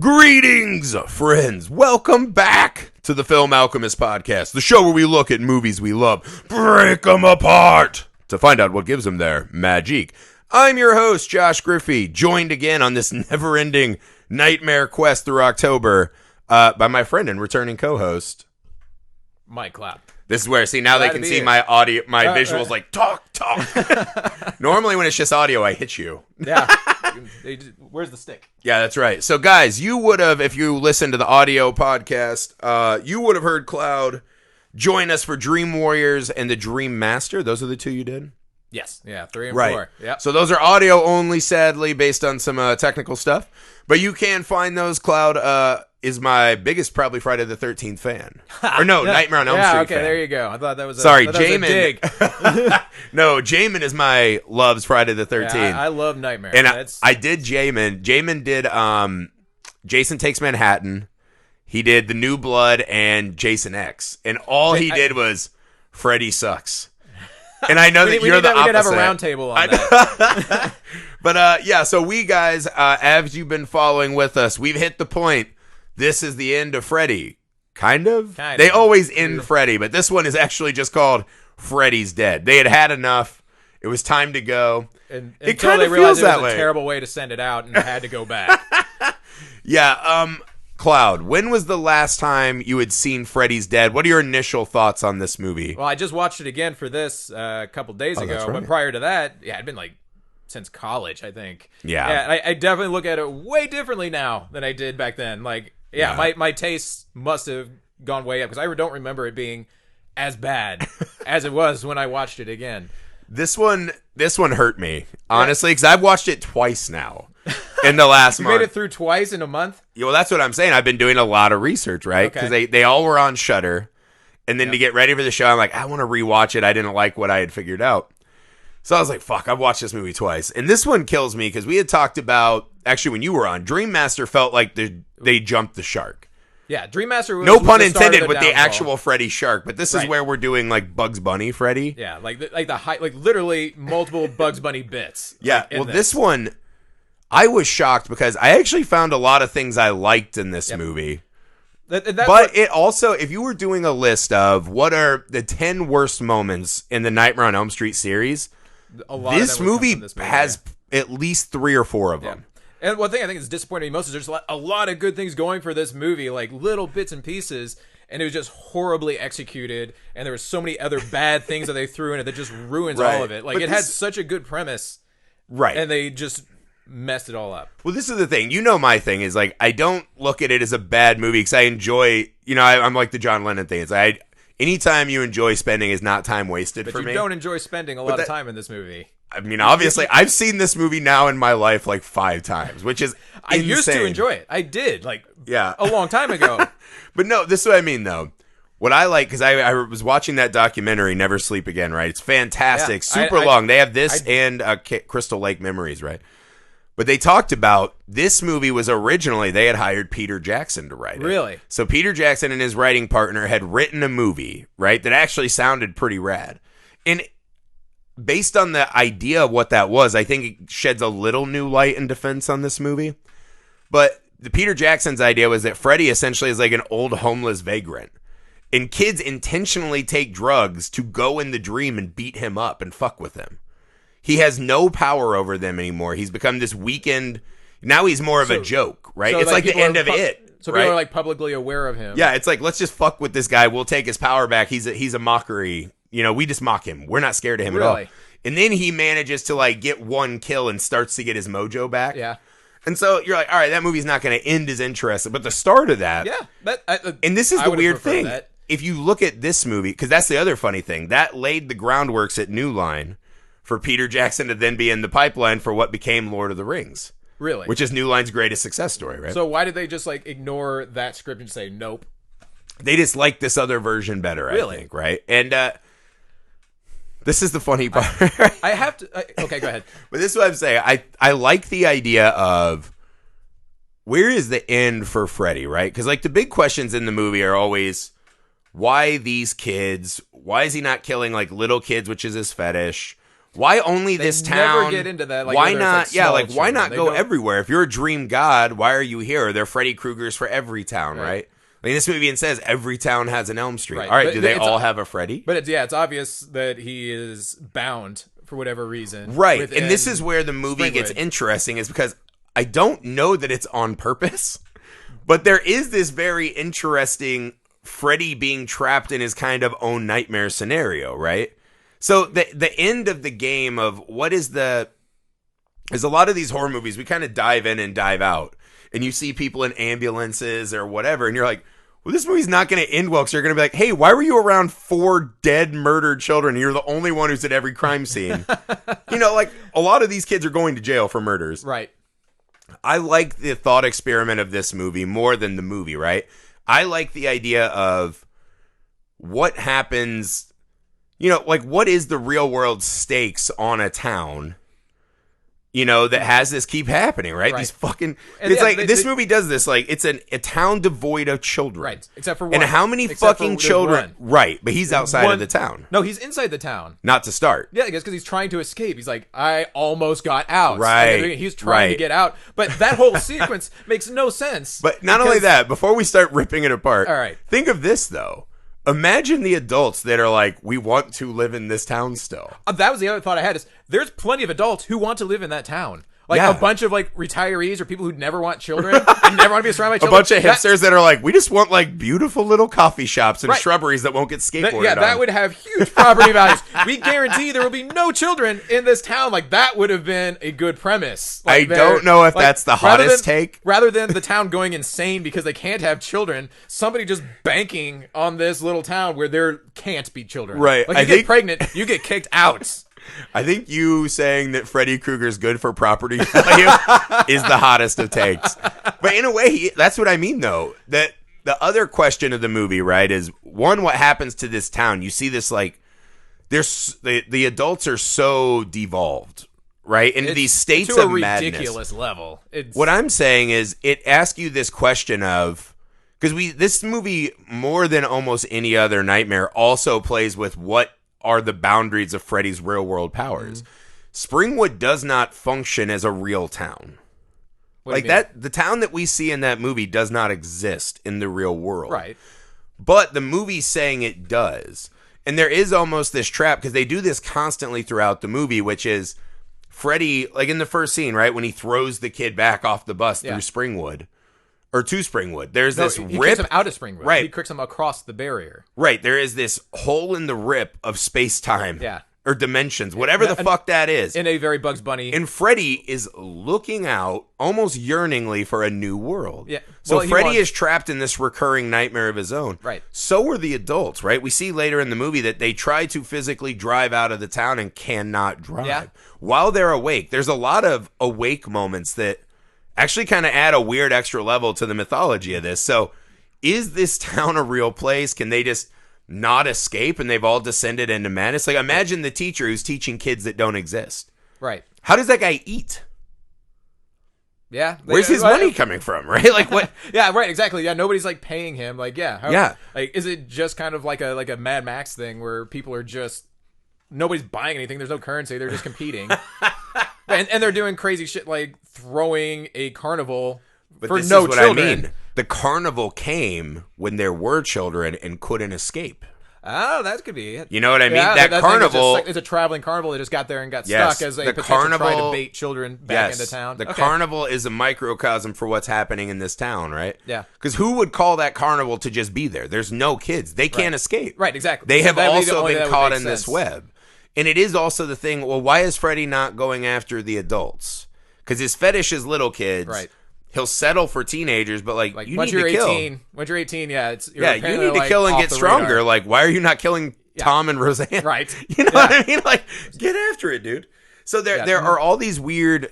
Greetings, friends. Welcome back to the Film Alchemist podcast, the show where we look at movies we love, break them apart, to find out what gives them their magique. I'm your host, Josh Griffey, joined again on this never-ending nightmare quest through October by my friend and returning co-host, Mike Clapp. This is where, now they can see my audio, my visuals like, talk. Normally when it's just audio, I hit you. Yeah. Where's the stick? Yeah, that's right. So, guys, you would have, if you listened to the audio podcast, you would have heard Cloud join us for Dream Warriors and the Dream Master. Those are the two you did? Yes. Yeah, 3 and right. 4. Yep. So those are audio only, sadly, based on some technical stuff. But you can find those. Cloud is my biggest, probably, Friday the 13th fan. Or no, Nightmare on Elm Street okay, fan. there you go. I thought that was Sorry, Jamin. No, Jamin is my loves Friday the 13th. Yeah, I love Nightmare. And I did Jamin. Jamin did Jason Takes Manhattan. He did The New Blood and Jason X. And all he did was Freddy sucks. And I know that you're the opposite. We did have a round table on that. But yeah, so we guys, as you've been following with us, we've hit the point. This is the end of Freddy. Kind of. They always end Freddy, but this one is actually just called Freddy's Dead. They had enough. It was time to go. And it kind of feels that way. A terrible way to send it out, and had to go back. Yeah. Cloud, when was the last time you had seen Freddy's Dead? What are your initial thoughts on this movie? Well, I just watched it again for this a couple days ago. Right. But prior to that, it'd been like since college, I think. Yeah. I definitely look at it way differently now than I did back then. My tastes must have gone way up because I don't remember it being as bad as it was when I watched it again. This one hurt me, honestly, because I've watched it twice now in the last month. You made it through twice in a month? Yeah, well, that's what I'm saying. I've been doing a lot of research, right? Because they all were on Shudder. And then to get ready for the show, I'm like, I want to rewatch it. I didn't like what I had figured out. So I was like, fuck, I've watched this movie twice. And this one kills me because we had talked about, actually when you were on, Dream Master felt like they jumped the shark. Yeah, Dream Master was no pun intended the with the actual Freddy shark, but this is where we're doing like Bugs Bunny Freddy. Yeah, like literally multiple Bugs Bunny bits. Yeah, well, this one, I was shocked because I actually found a lot of things I liked in this movie. It also, if you were doing a list of what are the 10 worst moments in the Nightmare on Elm Street series, this movie has at least 3 or 4 of them. And one thing I think is disappointing most is there's a lot of good things going for this movie, like little bits and pieces, and it was just horribly executed, and there were so many other bad things that they threw in it that just ruins all of it. Like, it had such a good premise, and they just messed it all up. Well, this is the thing. You know, my thing is, like, I don't look at it as a bad movie because I enjoy, I'm like the John Lennon thing. It's anytime you enjoy spending is not time wasted for me. But you don't enjoy spending a lot of time in this movie. I mean, obviously, I've seen this movie now in my life like 5 times, which is I insane. used to enjoy it. I did, a long time ago. But no, this is what I mean, though. What I like, because I was watching that documentary, Never Sleep Again, right? It's fantastic. Super long. They have this and Crystal Lake Memories, right? But they talked about this movie was originally, they had hired Peter Jackson to write it. Really? So Peter Jackson and his writing partner had written a movie, right, that actually sounded pretty rad. And based on the idea of what that was, I think it sheds a little new light and defense on this movie. But the Peter Jackson's idea was that Freddy essentially is like an old homeless vagrant. And kids intentionally take drugs to go in the dream and beat him up and fuck with him. He has no power over them anymore. He's become this weakened. Now he's more of a joke, right? So it's like the end of it. So people are like publicly aware of him. Yeah, it's like, let's just fuck with this guy. We'll take his power back. He's a mockery. We just mock him. We're not scared of him at all. And then he manages to like get one kill and starts to get his mojo back. Yeah. And so you're like, all right, that movie's not going to end as interesting. But the start of that. Yeah. And this is the weird thing. If you look at this movie, because that's the other funny thing, that laid the groundworks at New Line for Peter Jackson to then be in the pipeline for what became Lord of the Rings. Really? Which is New Line's greatest success story, right? So why did they just like ignore that script and say nope? They just like this other version better, I think, right? And this is the funny part. I have to... okay, go ahead. But this is what I'm saying. I like the idea of where is the end for Freddy, right? Because like the big questions in the movie are always, why these kids? Why is he not killing like little kids, which is his fetish? Why only this town? Never get into that. Like, why whether not? it's, like, small why children. not They go don't- everywhere? If you're a dream god, why are you here? They're Freddy Kruegers for every town, right? Like this movie even says every town has an Elm Street. Right. All right, But do they it's all have a Freddy? But it's obvious that he is bound for whatever reason. Right. within And this is where the movie gets Springwood. interesting, is because I don't know that it's on purpose, but there is this very interesting Freddy being trapped in his kind of own nightmare scenario, right? So the end of the game of what is the... There's a lot of these horror movies, we kind of dive in and dive out, and you see people in ambulances or whatever, and you're like, well, this movie's not going to end well, because you're going to be like, hey, why were you around 4 dead, murdered children, and you're the only one who's at every crime scene? Like, a lot of these kids are going to jail for murders. Right. I like the thought experiment of this movie more than the movie, right? I like the idea of what happens, like, what is the real world stakes on a town, that has this keep happening, right? These fucking... And it's yeah, like, this movie does this, like, it's a town devoid of children. Right. Except for one. And how many Except fucking for children... one. Right, but he's outside One- of the town. No, he's inside the town. Not to start. Yeah, I guess because he's trying to escape. He's like, I almost got out. Right, And he's trying to right. get out. But that whole sequence makes no sense. But not only because- that, before we start ripping it apart, All right. think of this, though. Imagine the adults that are like, we want to live in this town still. That was the other thought I had is there's plenty of adults who want to live in that town. Like Yeah. a bunch of like retirees or people who never want children and never want to be surrounded by A children. bunch of hipsters that are like, we just want like beautiful little coffee shops and Right. shrubberies that won't get skateboarded Yeah, on. that would have huge property values. We guarantee there will be no children in this town. Like that would have been a good premise. I Like, don't know if that's the rather hottest than- take. Rather than the town going insane because they can't have children, somebody just banking on this little town where there can't be children. Right. Like I you think- get pregnant, you get kicked out. I think you saying that Freddy Krueger's good for property value is the hottest of takes. But in a way, that's what I mean, though. That the other question of the movie, right, is one, what happens to this town? You see this, like, there's the adults are so devolved, right, into these states to of a madness. ridiculous level. It's, What I'm saying is, it asks you this question of, because this movie, more than almost any other nightmare, also plays with what are the boundaries of Freddy's real world powers. Springwood does not function as a real town. what do you Like mean? that, the town that we see in that movie does not exist in the real world. Right. But the movie's saying it does. And there is almost this trap, because they do this constantly throughout the movie, which is Freddy, like in the first scene, right, when he throws the kid back off the bus through Springwood, or to Springwood, there's this He rip. kicks him out of Springwood. Right. He kicks him across the barrier. Right, there is this hole in the rip of space-time. Yeah. Or dimensions, whatever the And- fuck that is. In a very Bugs Bunny. And Freddy is looking out almost yearningly for a new world. Yeah. So Well, he Freddy wants- is trapped in this recurring nightmare of his own. Right. So are the adults, right? We see later in the movie that they try to physically drive out of the town and cannot drive. Yeah. While they're awake, there's a lot of awake moments that actually kind of add a weird extra level to the mythology of this. So is this town a real place? Can they just not escape and they've all descended into madness? Like, imagine the teacher who's teaching kids that don't exist. Right. How does that guy eat? Yeah. Where's his money coming from, right? Like, what? Yeah, right, exactly. Yeah, nobody's like paying him. Like, yeah. Yeah. Like, is it just kind of like a Mad Max thing where people are just nobody's buying anything, there's no currency, they're just competing. and they're doing crazy shit like throwing a carnival But for this no is what children. I mean. The carnival came when there were children and couldn't escape. Oh, that could be it. You know what I mean? Yeah, that thing is carnival... just, it's a traveling carnival that just got there and got Yes, stuck as a the potential try to carnival- bait children back Yes, into town. the Okay. carnival is a microcosm for what's happening in this town, right? Yeah. Because who would call that carnival to just be there? There's no kids. They can't escape. Right, exactly. They So have that would be the also only been that would caught make in this sense. web. And it is also the thing, well, why is Freddy not going after the adults? Because his fetish is little kids. Right. He'll settle for teenagers, but like you once need you're to kill. 18, once you're 18, yeah, it's you're Yeah, you apparently, need to like, kill and off get the stronger. radar. Like, why are you not killing Tom and Roseanne? Right. You know Yeah. what I mean? Like, get after it, dude. So there are all these weird,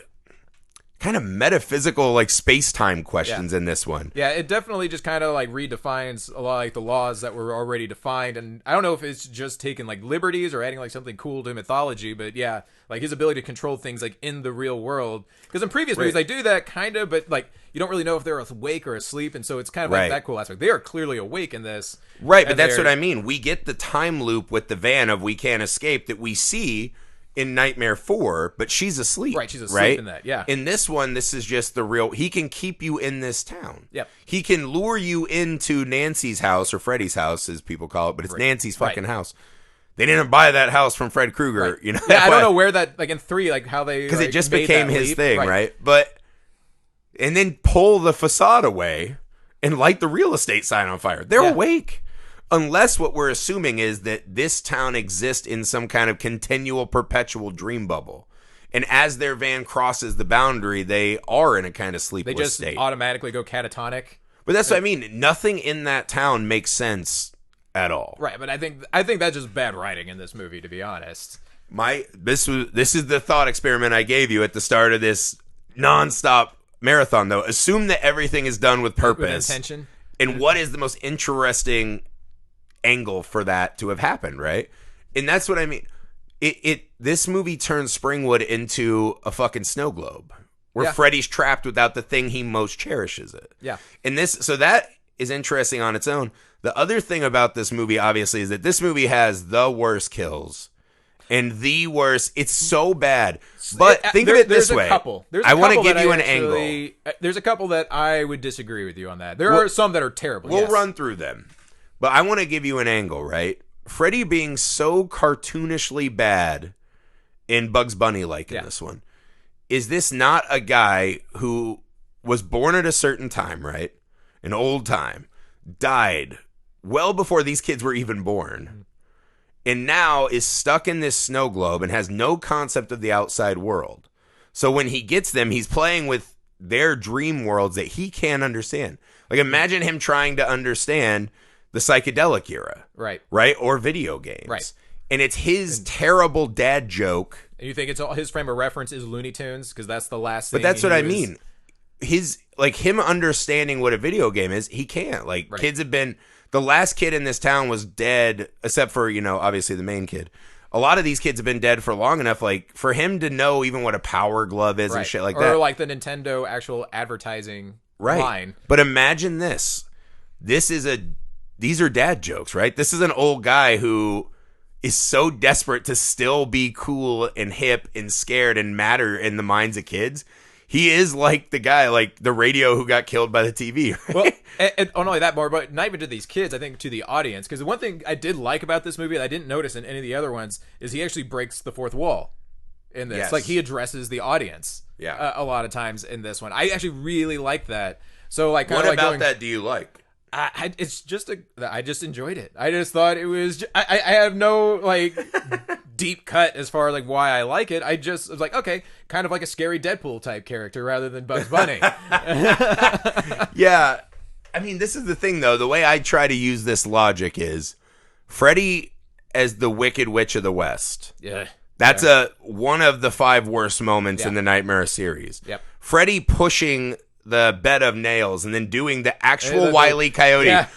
kind of metaphysical, like space-time questions in this one. Yeah, it definitely just kind of like redefines a lot like the laws that were already defined, and I don't know if it's just taking like liberties or adding like something cool to mythology, but yeah, like his ability to control things like in the real world. Because in previous movies they do that kind of, but like you don't really know if they're awake or asleep, and so it's kind of like that cool aspect. They are clearly awake in this, Right, but and that's they're- what I mean. We get the time loop with the van of we can't escape that we see in Nightmare 4, but she's asleep. Right, she's asleep in that, yeah. In this one, this is just the real... He can keep you in this town. Yep. He can lure you into Nancy's house, or Freddy's house, as people call it, but it's Nancy's fucking house. They didn't buy that house from Fred Krueger, you know? Yeah, I don't know where that, like in 3, like how they... Because like, it just made became that his leap. thing, right? But... And then pull the facade away and light the real estate sign on fire. They're awake. Unless what we're assuming is that this town exists in some kind of continual, perpetual dream bubble. And as their van crosses the boundary, they are in a kind of sleepless state. They just automatically go catatonic. But that's what I mean. Nothing in that town makes sense at all. Right, but I think that's just bad writing in this movie, to be honest. This is the thought experiment I gave you at the start of this nonstop marathon, though. Assume that everything is done with purpose. With intention. And what is the most interesting angle for that to have happened, right? And that's what I mean. This movie turns Springwood into a fucking snow globe where Freddy's trapped without the thing he most cherishes it. Yeah. And so that is interesting on its own. The other thing about this movie, obviously, is that this movie has the worst kills. And the worst, it's so bad. But think of it this way. I want to give you an angle. There's a couple that I would disagree with you on that. There are some that are terrible. We'll run through them. But I want to give you an angle, right? Freddy being so cartoonishly bad in Bugs Bunny like in this one. Is this not a guy who was born at a certain time, right? An old time. Died well before these kids were even born. And now is stuck in this snow globe and has no concept of the outside world. So when he gets them, he's playing with their dream worlds that he can't understand. Like, imagine him trying to understand the psychedelic era. Right. Right? Or video games. Right. And it's his terrible dad joke. And you think it's all his frame of reference is Looney Tunes? Because that's the last thing. But that's what I mean. Him understanding what a video game is, he can't. Like, kids have been... The last kid in this town was dead, except for, obviously the main kid. A lot of these kids have been dead for long enough, like, for him to know even what a power glove is and shit like that. Or like the Nintendo actual advertising line. But imagine this. These are dad jokes, right? This is an old guy who is so desperate to still be cool and hip and scared and matter in the minds of kids. He is like the guy, like the radio who got killed by the TV. Right? Well, and not only that, but not even to these kids, I think to the audience. Because the one thing I did like about this movie that I didn't notice in any of the other ones is he actually breaks the fourth wall in this. Yes. Like, he addresses the audience a lot of times in this one. I actually really like that. So, like, what about that do you like? I just enjoyed it. I just thought it was. I have no like deep cut as far as like why I like it. I was like, okay, kind of like a scary Deadpool type character rather than Bugs Bunny. Yeah, I mean, this is the thing though. The way I try to use this logic is Freddy as the Wicked Witch of the West. Yeah, that's one of the 5 worst moments in the Nightmare series. Yep, Freddy pushing the bed of nails and then doing the actual Wile E. Coyote. Yeah.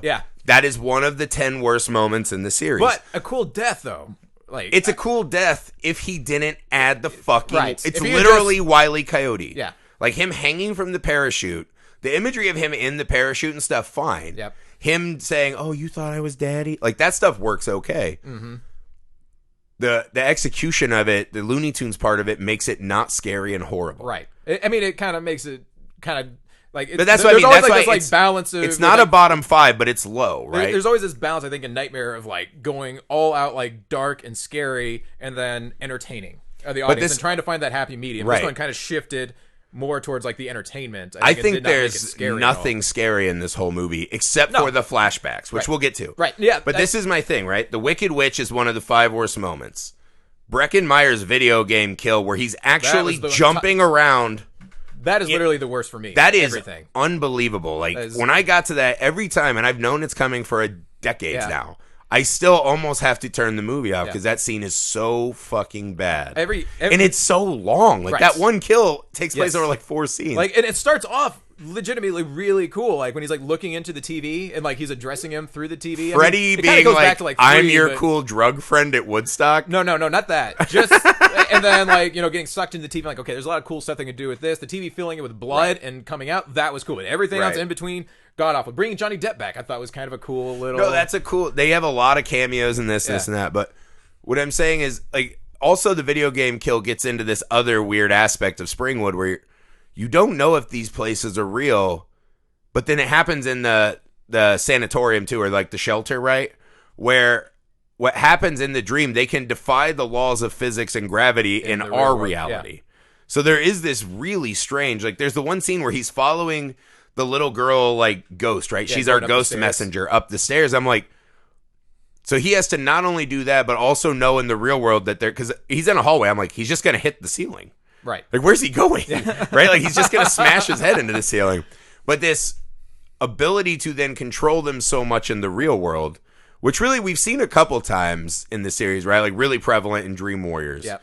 Yeah. That is one of the 10 worst moments in the series. But a cool death, though. Like, it's a cool death if he didn't add the fucking... Right. It's literally Wile E. Coyote. Yeah. Like him hanging from the parachute. The imagery of him in the parachute and stuff, fine. Yep. Him saying, oh, you thought I was daddy? Like, that stuff works okay. Mm-hmm. The execution of it, the Looney Tunes part of it, makes it not scary and horrible. Right. I mean, it kind of makes it kind of like. But that's what I mean. That's like why this, like, balance of. It's not a bottom 5, but it's low, right? There's always this balance, I think, in Nightmare of like going all out, like dark and scary, and then entertaining the audience and trying to find that happy medium. Right. This one kind of shifted more towards like the entertainment. I think there's nothing scary in this whole movie except for the flashbacks, which we'll get to. Right. Yeah. But this is my thing, right? The Wicked Witch is one of the 5 worst moments. Breckin Meyer's video game kill where he's actually jumping around. That is literally the worst for me. That is unbelievable. Like, when I got to that every time, and I've known it's coming for decades now, I still almost have to turn the movie off because that scene is so fucking bad. And it's so long. Like, that one kill takes place over like 4 scenes. Like, and it starts off legitimately really cool, like when he's like looking into the TV and like he's addressing him through the TV. Freddy being like, I'm your cool drug friend at Woodstock. No, not that. Just and then like, getting sucked into the TV. Like, okay, there's a lot of cool stuff they can do with this. The TV filling it with blood and coming out, that was cool. But everything else in between, god awful. Bringing Johnny Depp back, I thought was kind of a cool little. No, that's a cool. They have a lot of cameos in this and that. But what I'm saying is, like, also the video game kill gets into this other weird aspect of Springwood where you don't know if these places are real, but then it happens in the sanatorium too, or like the shelter, right? Where what happens in the dream, they can defy the laws of physics and gravity in our reality. Yeah. So there is this really strange, like there's the one scene where he's following the little girl like ghost, right? Yeah, she's our ghost messenger up the stairs. I'm like, so he has to not only do that, but also know in the real world that because he's in a hallway. I'm like, he's just going to hit the ceiling. Right. Like, where's he going? Right? Like, he's just going to smash his head into the ceiling. But this ability to then control them so much in the real world, which really we've seen a couple times in the series, right? Like, really prevalent in Dream Warriors. Yeah.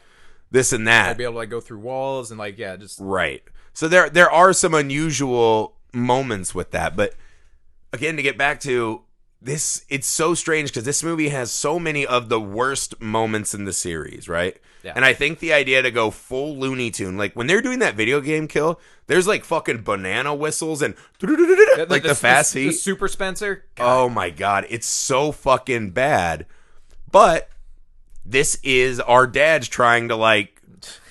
This and that. I'd be able to, like, go through walls and, like, yeah, just... Right. So there are some unusual moments with that. But, again, to get back to... This, it's so strange because this movie has so many of the worst moments in the series, right? Yeah. And I think the idea to go full Looney Tune, like when they're doing that video game kill, there's like fucking banana whistles and like the fast feet. The Super Spencer. God. Oh my God. It's so fucking bad. But this is our dads trying to like,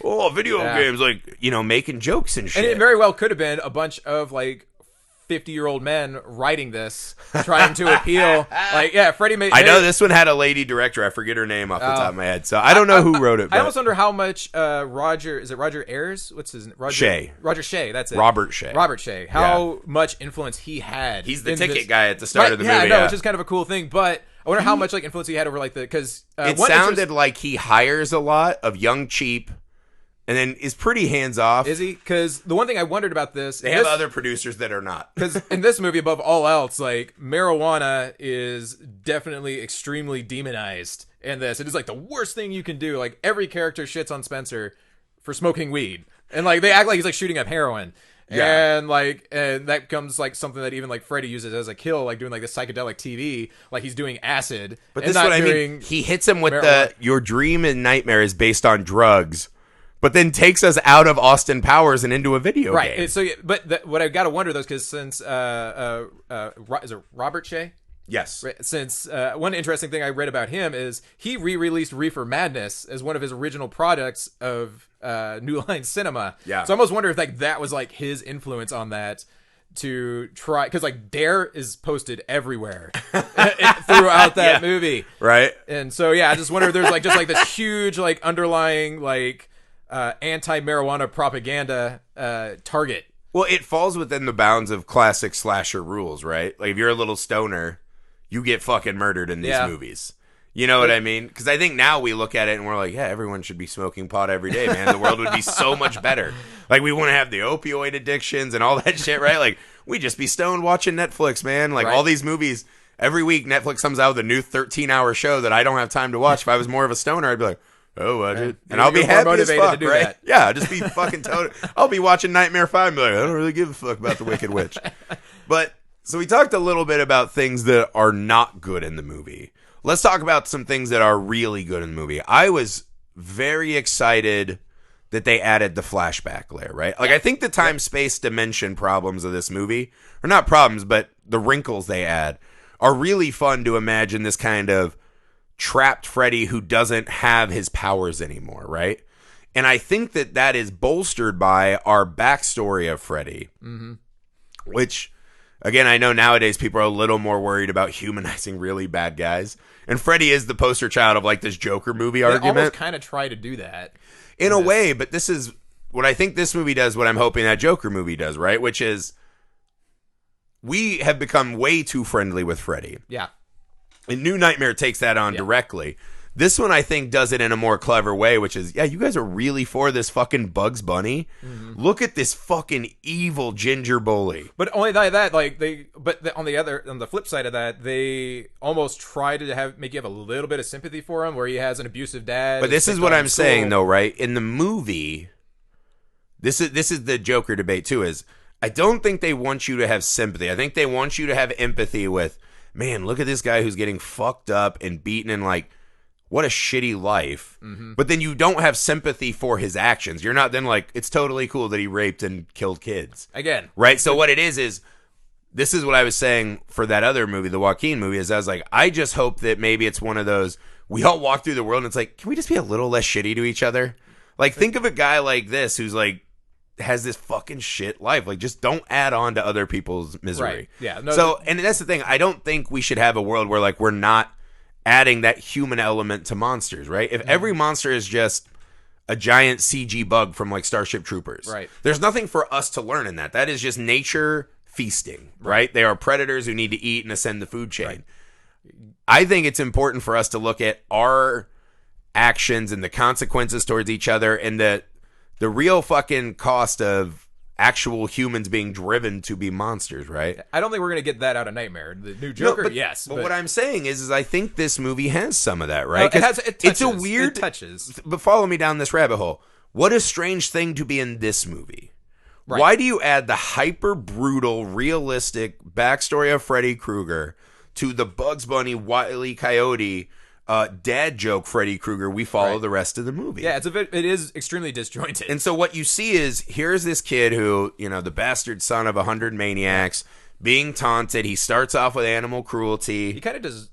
video games, like, you know, making jokes and shit. And it very well could have been a bunch of like 50-year-old men writing this, trying to appeal. Like, yeah, Freddy made... I know this one had a lady director. I forget her name off the top of my head. So I don't know who wrote it. I almost wonder how much Roger... Is it Roger Ayers? What's his name? Shea. Roger Shea, that's it. Robert Shea. Robert Shea. How much influence he had. He's the ticket guy at the start of the movie. Yeah, I know, which is kind of a cool thing. But I wonder how much like influence he had over like the... Because it sounded like he hires a lot of young, cheap... And then is pretty hands-off. Is he? Because the one thing I wondered about this... They have other producers that are not. Because in this movie, above all else, like, marijuana is definitely extremely demonized in this. It is, like, the worst thing you can do. Like, every character shits on Spencer for smoking weed. And, like, they act like he's, like, shooting up heroin. Yeah. And, like, and that becomes, like, something that even, like, Freddy uses as a kill, like, doing, like, the psychedelic TV. Like, he's doing acid. But this is what I mean. He hits him with your dream and nightmare is based on drugs. But then takes us out of Austin Powers and into a video game. Right. So, but what I've got to wonder though is because since is it Robert Shea? Yes. Since one interesting thing I read about him is he re-released Reefer Madness as one of his original products of New Line Cinema. Yeah. So I almost wonder if like that was like his influence on that to try, because like Dare is posted everywhere throughout that movie. Right. And so yeah, I just wonder if there's like just like this huge like underlying like anti-marijuana propaganda target. Well, it falls within the bounds of classic slasher rules, right? Like if you're a little stoner, you get fucking murdered in these movies. You know what I mean? Because I think now we look at it and we're like, yeah, everyone should be smoking pot every day, man. The world would be so much better. Like we wouldn't have the opioid addictions and all that shit, right? Like we'd just be stoned watching Netflix, man. Like all these movies, every week Netflix comes out with a new 13-hour show that I don't have time to watch. If I was more of a stoner, I'd be like, oh, and I'll be happy as fuck, to do right? That. Yeah, I'll just be fucking total. I'll be watching Nightmare 5 and be like, I don't really give a fuck about the Wicked Witch. But, so we talked a little bit about things that are not good in the movie. Let's talk about some things that are really good in the movie. I was very excited that they added the flashback layer, right? Like, I think the time-space dimension problems of this movie, or not problems, but the wrinkles they add, are really fun to imagine this kind of trapped Freddy who doesn't have his powers anymore, right? And I think that that is bolstered by our backstory of Freddy, which, again, I know nowadays people are a little more worried about humanizing really bad guys. And Freddy is the poster child of like this Joker movie argument. They almost kind of try to do that. In a way, but this is what I think this movie does, what I'm hoping that Joker movie does, right? Which is we have become way too friendly with Freddy. Yeah. And New Nightmare takes that on directly. This one, I think, does it in a more clever way, which is, yeah, you guys are really for this fucking Bugs Bunny. Look at this fucking evil ginger bully. But only that, like on the flip side of that, they almost try to make you have a little bit of sympathy for him, where he has an abusive dad. But this is what I'm saying, though, right? In the movie, this is the Joker debate too. Is I don't think they want you to have sympathy. I think they want you to have empathy with. Man, look at this guy who's getting fucked up and beaten and like, what a shitty life. But then you don't have sympathy for his actions. You're not then like, it's totally cool that he raped and killed kids. Again. Right? So what it is this is what I was saying for that other movie, the Joaquin movie, is I was like, I just hope that maybe it's one of those, we all walk through the world and it's like, can we just be a little less shitty to each other? Like, think of a guy like this who's like has this fucking shit life. Like, just don't add on to other people's misery. Right. Yeah. No, So, and that's the thing. I don't think we should have a world where like we're not adding that human element to monsters, right? If every monster is just a giant CG bug from like Starship Troopers, right? There's nothing for us to learn in that. That is just nature feasting, right? They are predators who need to eat and ascend the food chain. Right. I think it's important for us to look at our actions and the consequences towards each other and the real fucking cost of actual humans being driven to be monsters, right? I don't think we're going to get that out of Nightmare. The new Joker, no, yes. But what I'm saying is I think this movie has some of that, right? No, it's a weird... It touches. But follow me down this rabbit hole. What a strange thing to be in this movie. Right. Why do you add the hyper-brutal, realistic backstory of Freddy Krueger to the Bugs Bunny, Wile E. Coyote... dad joke Freddy Krueger, we follow the rest of the movie. Yeah, it is extremely disjointed. And so what you see is, here's this kid who, the bastard son of 100 maniacs, being taunted. He starts off with animal cruelty. He kind of does,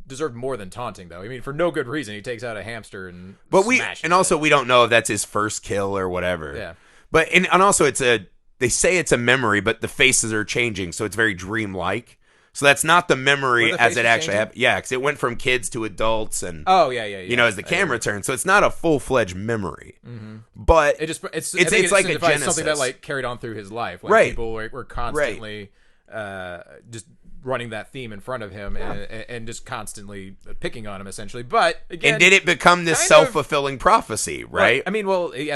deserved more than taunting, though. For no good reason. He takes out a hamster and smashes it. Also, we don't know if that's his first kill or whatever. Yeah. But, and also they say it's a memory, but the faces are changing, so it's very dreamlike. So that's not the memory as it actually happened. Yeah, because it went from kids to adults, and as the camera turned. So it's not a full-fledged memory, but it's like a genesis. Something that like carried on through his life. Like people were constantly just running that theme in front of him and just constantly picking on him, essentially. But again, and did it become this self-fulfilling prophecy? Right?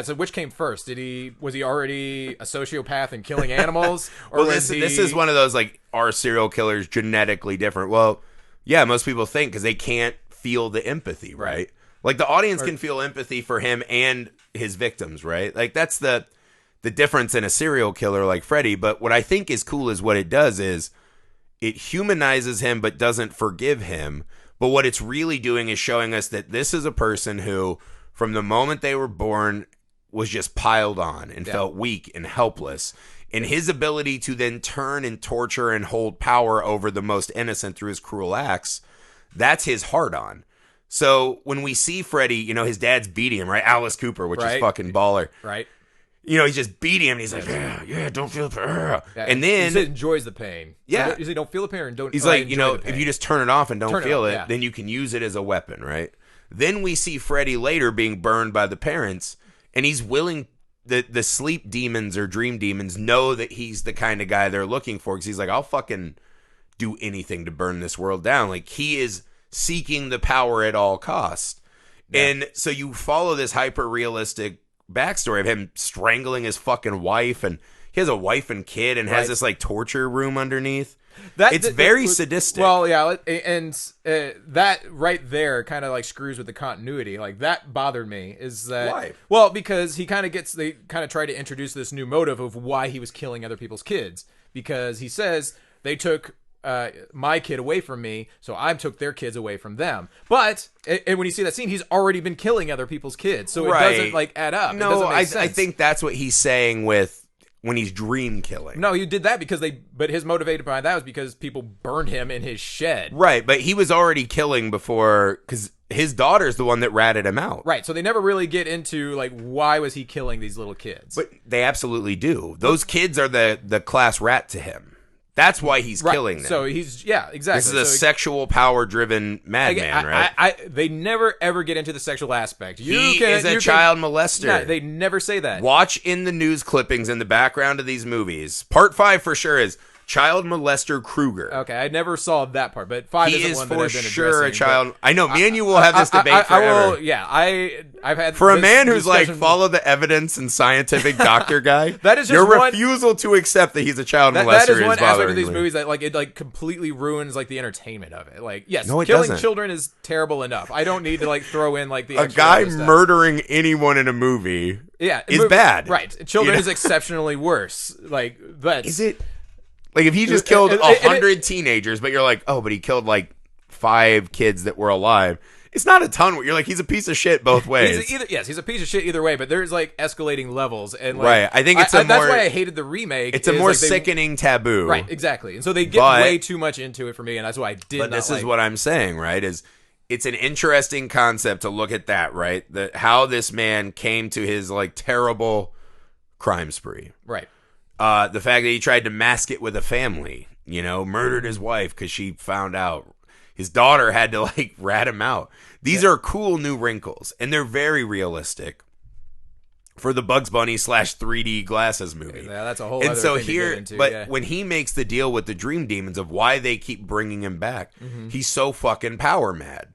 So which came first? Was he already a sociopath and killing animals? Or this is one of those like, are serial killers genetically different? Well, yeah, most people think because they can't feel the empathy, right? Like the audience can feel empathy for him and his victims, right? Like that's the difference in a serial killer like Freddy. But what I think is cool is what it does is it humanizes him but doesn't forgive him. But what it's really doing is showing us that this is a person who, from the moment they were born, was just piled on and felt weak and helpless. And his ability to then turn and torture and hold power over the most innocent through his cruel acts, that's his hard on. So when we see Freddy, his dad's beating him, right? Alice Cooper, which is fucking baller. Right. He's just beating him. And he's like, don't feel the pain. And then he enjoys the pain. Yeah. He don't feel the pain and don't. He's like, if you just turn it off and don't feel it, then you can use it as a weapon, right? Then we see Freddy later being burned by the parents, and he's willing. The sleep demons or dream demons know that he's the kind of guy they're looking for, because he's like, I'll fucking do anything to burn this world down. Like, he is seeking the power at all costs. Yeah. And so you follow this hyper realistic backstory of him strangling his fucking wife, and he has a wife and kid and has this like torture room underneath. It's very sadistic. Well, yeah, and that right there kind of like screws with the continuity. Like, that bothered me. Is that why? Well, because they kind of try to introduce this new motive of why he was killing other people's kids, because he says they took my kid away from me, so I took their kids away from them. But and when you see that scene, he's already been killing other people's kids, so it doesn't like add up. No, I think that's what he's saying with when he's dream killing. No, he did that but his motivated behind that was because people burned him in his shed. Right, but he was already killing before, because his daughter's the one that ratted him out. Right, so they never really get into like why was he killing these little kids. But they absolutely do. Those kids are the class rat to him. That's why he's killing them. So he's exactly. This is a sexual power-driven madman, right? They never ever get into the sexual aspect. He is a child molester. No, they never say that. Watch in the news clippings in the background of these movies. Part 5 for sure is child molester Krueger. Okay, I never saw that part, but 5 is one that I've been addressing. He is for sure a child. I know, me and you will have this debate forever. I've had for a man who's like follow the evidence and scientific doctor guy. That is just your refusal to accept that he's a child molester. That is one aspect of these movies that like it completely ruins like the entertainment of it. Like, yes, killing children is terrible enough. I don't need to like throw in like the a guy murdering anyone in a movie. Is bad. Right, children is exceptionally worse. Like, but is it? Like, if he just killed 100 teenagers, but you're like, oh, but he killed like 5 kids that were alive. It's not a ton. You're like, he's a piece of shit both ways. He's a piece of shit either way, but there's like escalating levels. And like, right. I think it's that's why I hated the remake. It's a more sickening taboo. Right, exactly. And so they get way too much into it for me, and that's why I did not But this is what I'm saying, right, is it's an interesting concept to look at that, right? How this man came to his like terrible crime spree. Right. The fact that he tried to mask it with a family, murdered his wife because she found out. His daughter had to like rat him out. These are cool new wrinkles, and they're very realistic for the Bugs Bunny / 3D glasses movie. Yeah, that's a whole and other so thing to here, get into, but when he makes the deal with the Dream Demons of why they keep bringing him back, he's so fucking power mad.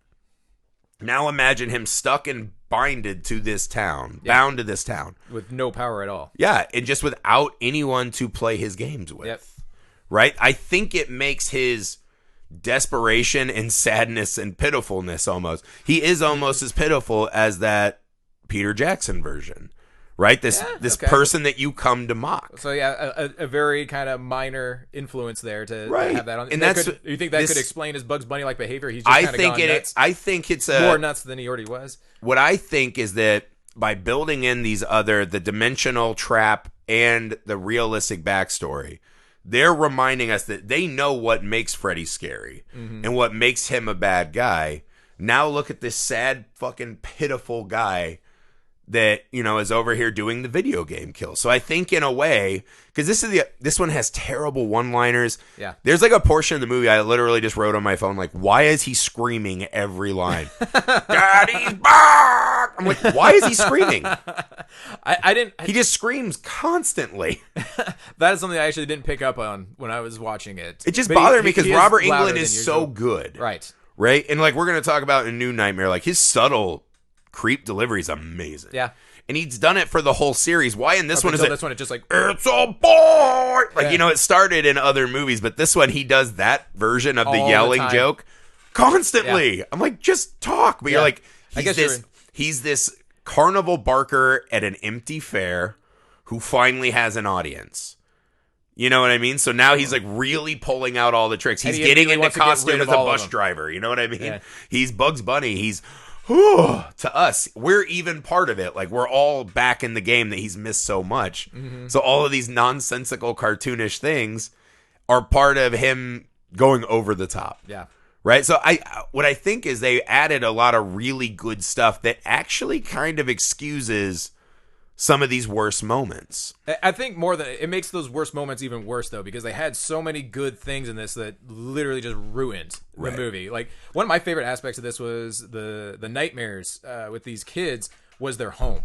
Now imagine him stuck and binded to this town, bound to this town. With no power at all. Yeah, and just without anyone to play his games with. Yep. Right? I think it makes his desperation and sadness and pitifulness almost. He is almost as pitiful as that Peter Jackson version. Right? This person that you come to mock. So yeah, a very kind of minor influence there to have that on. And you think that could explain his Bugs Bunny like behavior? He's just kind of gone nuts. I think it's more nuts than he already was. What I think is that by building in the dimensional trap and the realistic backstory, they're reminding us that they know what makes Freddy scary and what makes him a bad guy. Now look at this sad, fucking pitiful guy that is over here doing the video game kill. So I think in a way, because this one has terrible one-liners. Yeah, there's like a portion of the movie I literally just wrote on my phone like, why is he screaming every line? Daddy's back. I'm like, why is he screaming? He just screams constantly. That is something I actually didn't pick up on when I was watching it. It just bothered me because Robert Englund is so good, right? And like we're gonna talk about in New Nightmare, like his subtle creep delivery is amazing. Yeah. And he's done it for the whole series. Why in this one is this one it's just like it's a boy? Like it started in other movies, but this one he does that version of the yelling joke constantly. I'm like, just talk. But you're like, he's this carnival barker at an empty fair who finally has an audience. You know what I mean? So now he's like really pulling out all the tricks. He's getting into costume as a bus driver. You know what I mean? Yeah. He's Bugs Bunny. He's to us, we're even part of it. Like we're all back in the game that he's missed so much. So all of these nonsensical, cartoonish things are part of him going over the top. Yeah. Right. So what I think is they added a lot of really good stuff that actually kind of excuses some of these worst moments. I think more than it makes those worst moments even worse though, because they had so many good things in this that literally just ruined the movie. Like one of my favorite aspects of this was the nightmares with these kids was their home,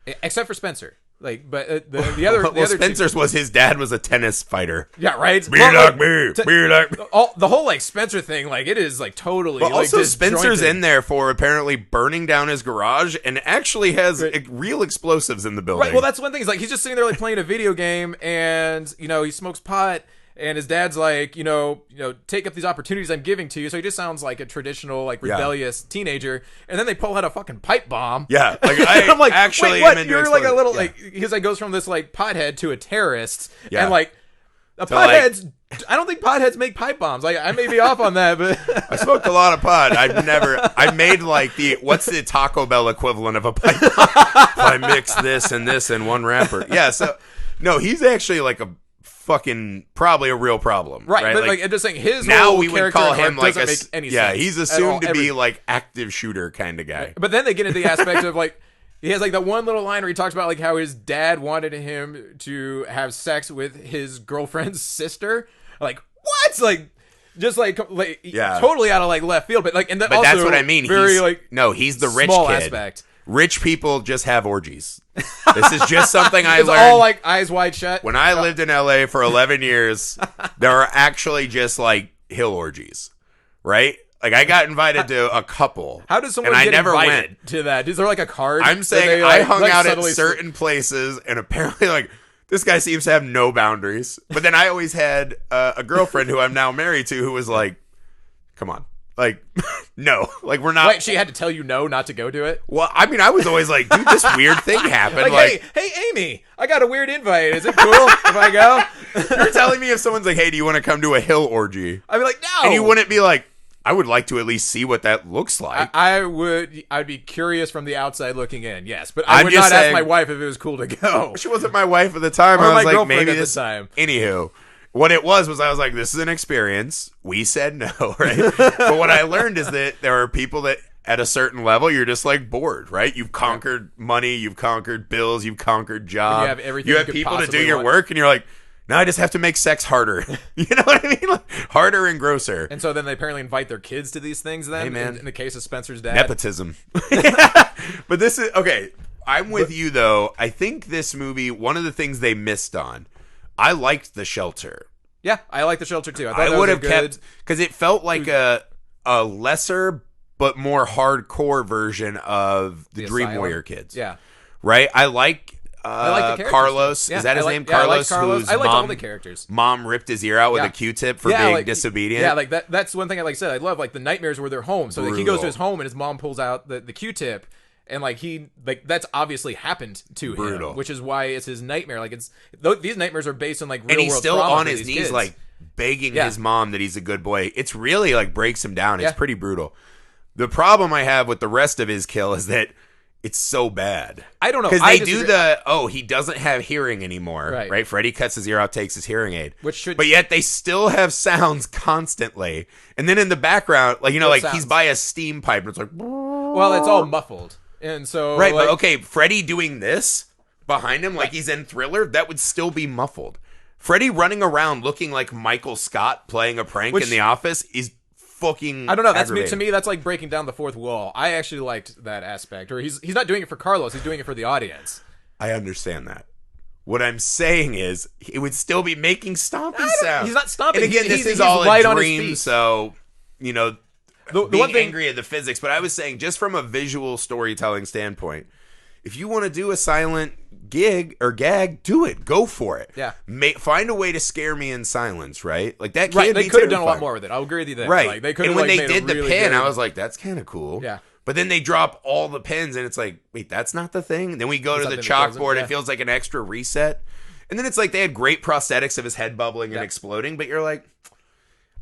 except for Spencer. Like, but the other Spencer's was his dad was a tennis fighter. Yeah, right. Be like me. The whole like Spencer thing, like it is like totally. But like, also, Spencer's in there for apparently burning down his garage and actually has real explosives in the building. Right. Well, that's one thing. Is like he's just sitting there like playing a video game, and he smokes pot. And his dad's like, take up these opportunities I'm giving to you. So he just sounds like a traditional, like rebellious teenager. And then they pull out a fucking pipe bomb. Yeah, like I'm like, actually, wait, what? You're like a little like because it goes from this like pothead to a terrorist, and like a potheads. I don't think potheads make pipe bombs. Like I may be off on that, but I smoked a lot of pot. I made like what's the Taco Bell equivalent of a pipe bomb? If I mix this and this in one wrapper. Yeah, so no, he's actually like a fucking probably a real problem, right? But like I'm just saying, his now whole we would call him like make any sense he's assumed to be like active shooter kind of guy. Right. But then they get into the aspect of like he has like that one little line where he talks about like how his dad wanted him to have sex with his girlfriend's sister. Like what? Like just like totally out of like left field. But like and but also that's what I mean. Very he's the rich small kid. Aspect. Rich people just have orgies. This is just something I learned. All like eyes wide shut. When I lived in LA for 11 years, there are actually just like hill orgies, right? Like I got invited to a couple. How does someone get invited to that? Is there like a card? I'm saying I hung out at certain places, and apparently like this guy seems to have no boundaries. But then I always had a girlfriend who I'm now married to who was like, come on. Like, no, like we're not. Wait, she had to tell you no, not to go to it? Well, I mean, I was always like, dude, this weird thing happened. Like, hey, Amy, I got a weird invite. Is it cool if I go? You're telling me if someone's like, hey, do you want to come to a hill orgy? I'd be like, no. And you wouldn't be like, I would like to at least see what that looks like. I'd be curious from the outside looking in, yes. But I would not ask my wife if it was cool to go. She wasn't my wife at the time. Or I was my like, maybe at this the time. Anywho. What it was I was like, this is an experience. We said no, right? But what I learned is that there are people that at a certain level, you're just like bored, right? You've conquered money, you've conquered bills, you've conquered job. You have everything you have you could people to do possibly your want. work, and you're like, now I just have to make sex harder. You know what I mean? Like, harder and grosser. And so then they apparently invite their kids to these things then, Hey, man. in the case of Spencer's dad. Nepotism. But this is, okay, I'm with you, though. I think this movie, one of the things they missed on, I liked the shelter. Yeah, I like the shelter too. I would have kept, because it felt like a lesser but more hardcore version of the Dream Asylum. Warrior kids. Yeah. Right? I like the characters. Carlos. Yeah, Is that his name? Yeah, Carlos, I like Carlos. whose I liked mom, all the characters. Mom ripped his ear out with Yeah. a Q-tip for being like, disobedient. Yeah, like that's one thing I said. I love like the nightmares where they're home. So like, he goes Brutal. to his home and his mom pulls out the Q-tip. And like that's obviously happened to Brutal. him, which is why it's his nightmare. Like these nightmares are based on like real And he's world still trauma on for his these knees, kids. like begging Yeah. his mom that he's a good boy. It's really like breaks him down. It's Yeah. pretty brutal. The problem I have with the rest of his kill is that it's so bad. I don't know, Because I they do disagree. he doesn't have hearing anymore. Right. Freddy cuts his ear off, takes his hearing aid. Which But yet they still have sounds constantly. And then in the background, like, you know, like sounds? he's by a steam pipe and it's like, well, it's all muffled, and so right, like, but okay, Freddy doing this behind him like he's in Thriller, that would still be muffled. Freddy running around looking like Michael Scott playing a prank Which- in The Office is fucking I don't know. To aggravating. me, that's like breaking down the fourth wall. I actually liked that aspect. Or he's not doing it for Carlos. He's doing it for the audience. I understand that. What I'm saying is, it would still be making stompy sounds. He's not stomping. And again, He's- this he's is all light a on his dream, feet. so, you know, The being one thing, angry at the physics. But I was saying, just from a visual storytelling standpoint, if you want to do a silent gig or gag, do it. Go for it. Yeah. Find a way to scare me in silence, right? Like, that right? can They be could have done a lot terrifying. more with it. I'll agree with you there. Right. Like, they could and have when like, they made did a the really pin, good- I was like, that's kind of cool. Yeah. But then they drop all the pins, and it's like, wait, that's not the thing? Then we go to the something that doesn't- chalkboard. yeah. It feels like an extra reset. And then it's like they had great prosthetics of his head bubbling and exploding, but you're like,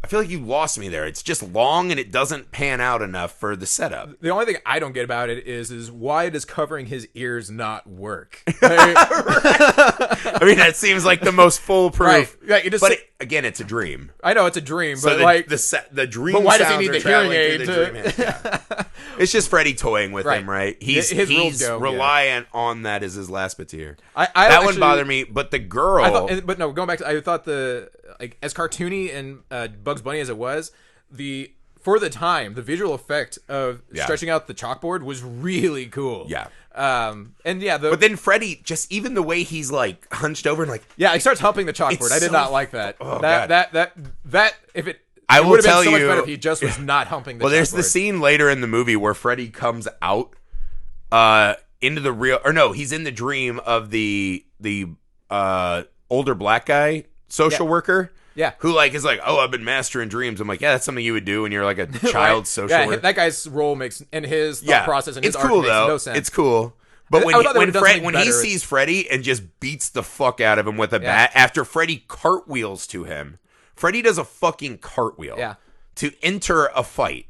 I feel like you lost me there. It's just long, and it doesn't pan out enough for the setup. The only thing I don't get about it is why does covering his ears not work? Like, I mean, that seems like the most foolproof. Right. It just, But again, it's a dream. I know it's a dream, So but the, like, the dream but why does he sounds need are the hearing traveling aid through the to- dream head. Yeah. It's just Freddy toying with Right. him, right? He's His rules he's go, reliant on that as his last materia. I That actually, wouldn't bother me, but the girl... I thought, but no, going back to, I thought the like as cartoony and Bugs Bunny as it was, for the time, the visual effect of stretching out the chalkboard was really cool. Yeah. And yeah, But then Freddy, just even the way he's like hunched over and like... yeah, he starts humping the chalkboard. It's I did so- not like that. Oh, that, God. that if it I it will would have been tell so much you- better if he just was not humping the Well, there's the chalkboard. scene later in the movie where Freddy comes out into the real... Or no, he's in the dream of the older black guy, social worker. Yeah. Who like is like, oh, I've been mastering dreams. I'm like, yeah, that's something you would do when you're like a child Right. social Yeah, worker. that guy's role makes and his thought process and his it's arc cool makes though. no sense. It's cool. But I thought they would've done something when he better. sees Freddy and just beats the fuck out of him with a bat after Freddy cartwheels to him, Freddy does a fucking cartwheel to enter a fight,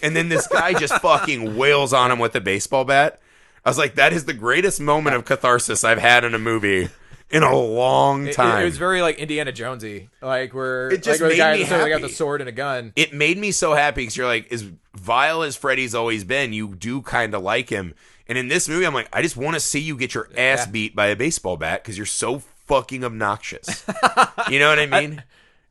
and then this guy just fucking wails on him with a baseball bat. I was like, that is the greatest moment of catharsis I've had in a movie in a long time. It was very like Indiana Jonesy, like where It just like, where the made guy me got happy. the sword and a gun. It made me so happy because you're like, as vile as Freddy's always been, you do kind of like him. And in this movie, I'm like, I just want to see you get your ass beat by a baseball bat because you're so fucking obnoxious. You know what I mean?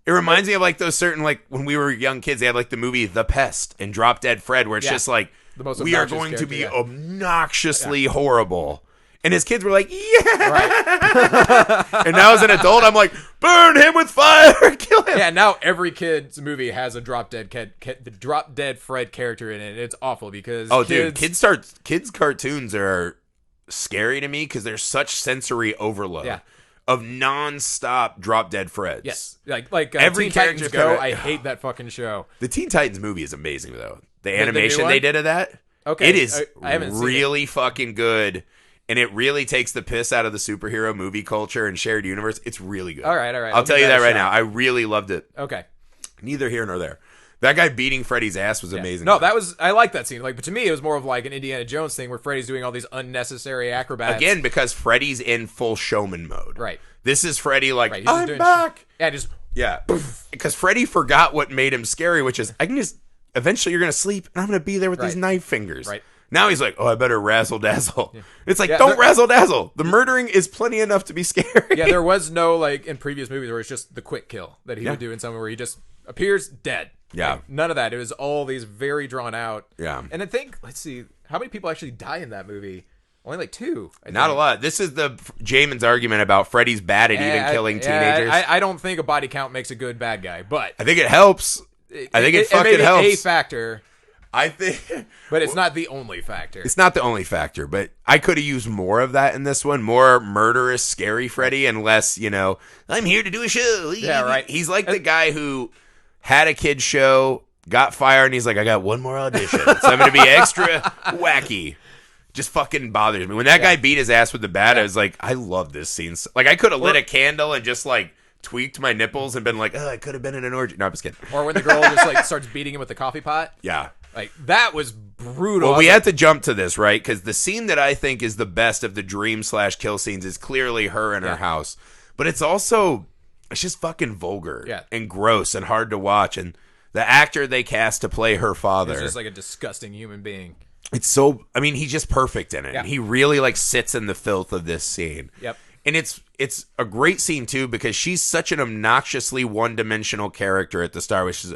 It reminds me of like those certain, like when we were young kids, they had like the movie The Pest and Drop Dead Fred, where it's just like, The most we are obnoxious going to be character, obnoxiously horrible. And his kids were like, yeah. And now as an adult, I'm like, burn him with fire, kill him. Yeah, now every kid's movie has a drop dead the drop dead Fred character in it. It's awful because Kids cartoons are scary to me because there's such sensory overload of non-stop drop dead Freds. Yes, like Every Teen Titans character Go. kinda- I hate that fucking show. The Teen Titans movie is amazing though. The new animation one? they did of that, Okay, it is I haven't seen it. really fucking good. And it really takes the piss out of the superhero movie culture and shared universe. It's really good. All right. I'll tell you give that a right shot. now. I really loved it. Okay. Neither here nor there. That guy beating Freddy's ass was amazing. No, I like that scene. Like, but to me, it was more of like an Indiana Jones thing where Freddy's doing all these unnecessary acrobats. Again, because Freddy's in full showman mode. Right. This is Freddy like, Right, I'm back. Yeah. Because Freddy forgot what made him scary, which is, eventually you're going to sleep, and I'm going to be there with these knife fingers. Right. Now he's like, oh, I better razzle dazzle. Yeah. It's like, don't razzle dazzle. The murdering is plenty enough to be scary. Yeah, there was no, like, in previous movies where it's just the quick kill that he would do in somewhere where he just appears dead. Yeah. Like, none of that. It was all these very drawn out. Yeah. And I think, let's see, how many people actually die in that movie? Only like 2. Not a lot. This is the Jamin's argument about Freddy's bad at even killing teenagers. I don't think a body count makes a good bad guy, but I think it helps. I think it fucking helps. A factor. I think, but it's not the only factor. It's not the only factor, but I could have used more of that in this one. More murderous, scary Freddy, and less, I'm here to do a show. Yeah, right. He's like the guy who had a kid's show, got fired, and he's like, I got one more audition, so I'm going to be extra wacky. Just fucking bothers me. When that guy beat his ass with the bat, I was like, I love this scene. Like, I could have lit a candle and just, like, tweaked my nipples and been like, I could have been in an orgy. No, I'm just kidding. Or when the girl just, like, starts beating him with the coffee pot. Yeah. Like, that was brutal. Well, we had to jump to this, right? Because the scene that I think is the best of the dream/kill scenes is clearly her in her house. But it's also, it's just fucking vulgar and gross and hard to watch. And the actor they cast to play her father. He's just like a disgusting human being. It's so, he's just perfect in it. Yeah. He really, like, sits in the filth of this scene. Yep. And it's a great scene, too, because she's such an obnoxiously one-dimensional character at the start, which is,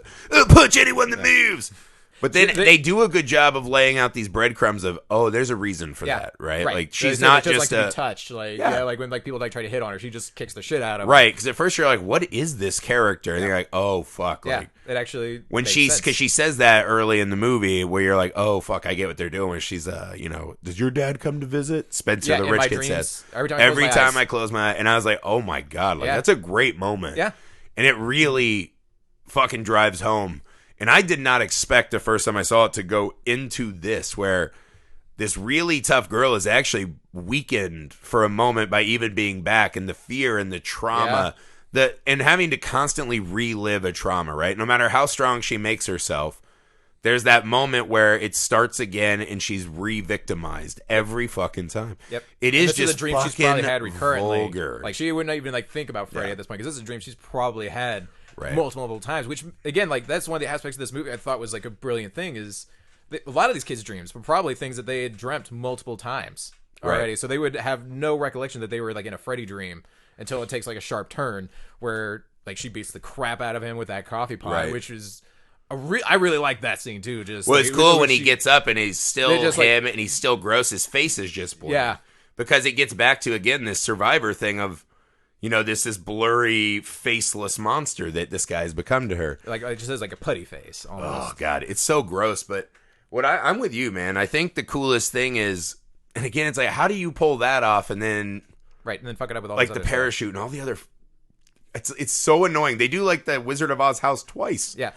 punch anyone that moves. But then they do a good job of laying out these breadcrumbs of, there's a reason for that, right? Like, she's not just like to be touched. Like, like when like people like try to hit on her, she just kicks the shit out of her. Right, because at first you're like, what is this character? And you're like, oh, fuck. Yeah, like, it actually when because she says that early in the movie where you're like, oh, fuck, I get what they're doing. She's, does your dad come to visit? Spencer, the rich kid, says. Every time I close my eyes. And I was like, oh, my God. Like, that's a great moment. Yeah. And it really fucking drives home. And I did not expect the first time I saw it to go into this, where this really tough girl is actually weakened for a moment by even being back, and the fear and the trauma and having to constantly relive a trauma, right? No matter how strong she makes herself, there's that moment where it starts again and she's re-victimized every fucking time. Yep. It is just a dream she's probably had recurrently. Vulgar. Like, she wouldn't even like think about Freddy at this point, because this is a dream she's probably had multiple times, which again, like, that's one of the aspects of this movie I thought was like a brilliant thing, is a lot of these kids' dreams were probably things that they had dreamt multiple times already. So they would have no recollection that they were like in a Freddy dream until it takes like a sharp turn where like she beats the crap out of him with that coffee pot, which is I really like that scene too. Just it's cool when he gets up and he's still him and he's still gross. His face is just blurry. Because it gets back to again this survivor thing of, this blurry, faceless monster that this guy has become to her. Like, it just has like a putty face almost. Oh, God. It's so gross. But I'm with you, man. I think the coolest thing is, and again, it's like, how do you pull that off and then... Right, and then fuck it up with all like the parachute and all the other... It's so annoying. They do like the Wizard of Oz house twice. Yeah.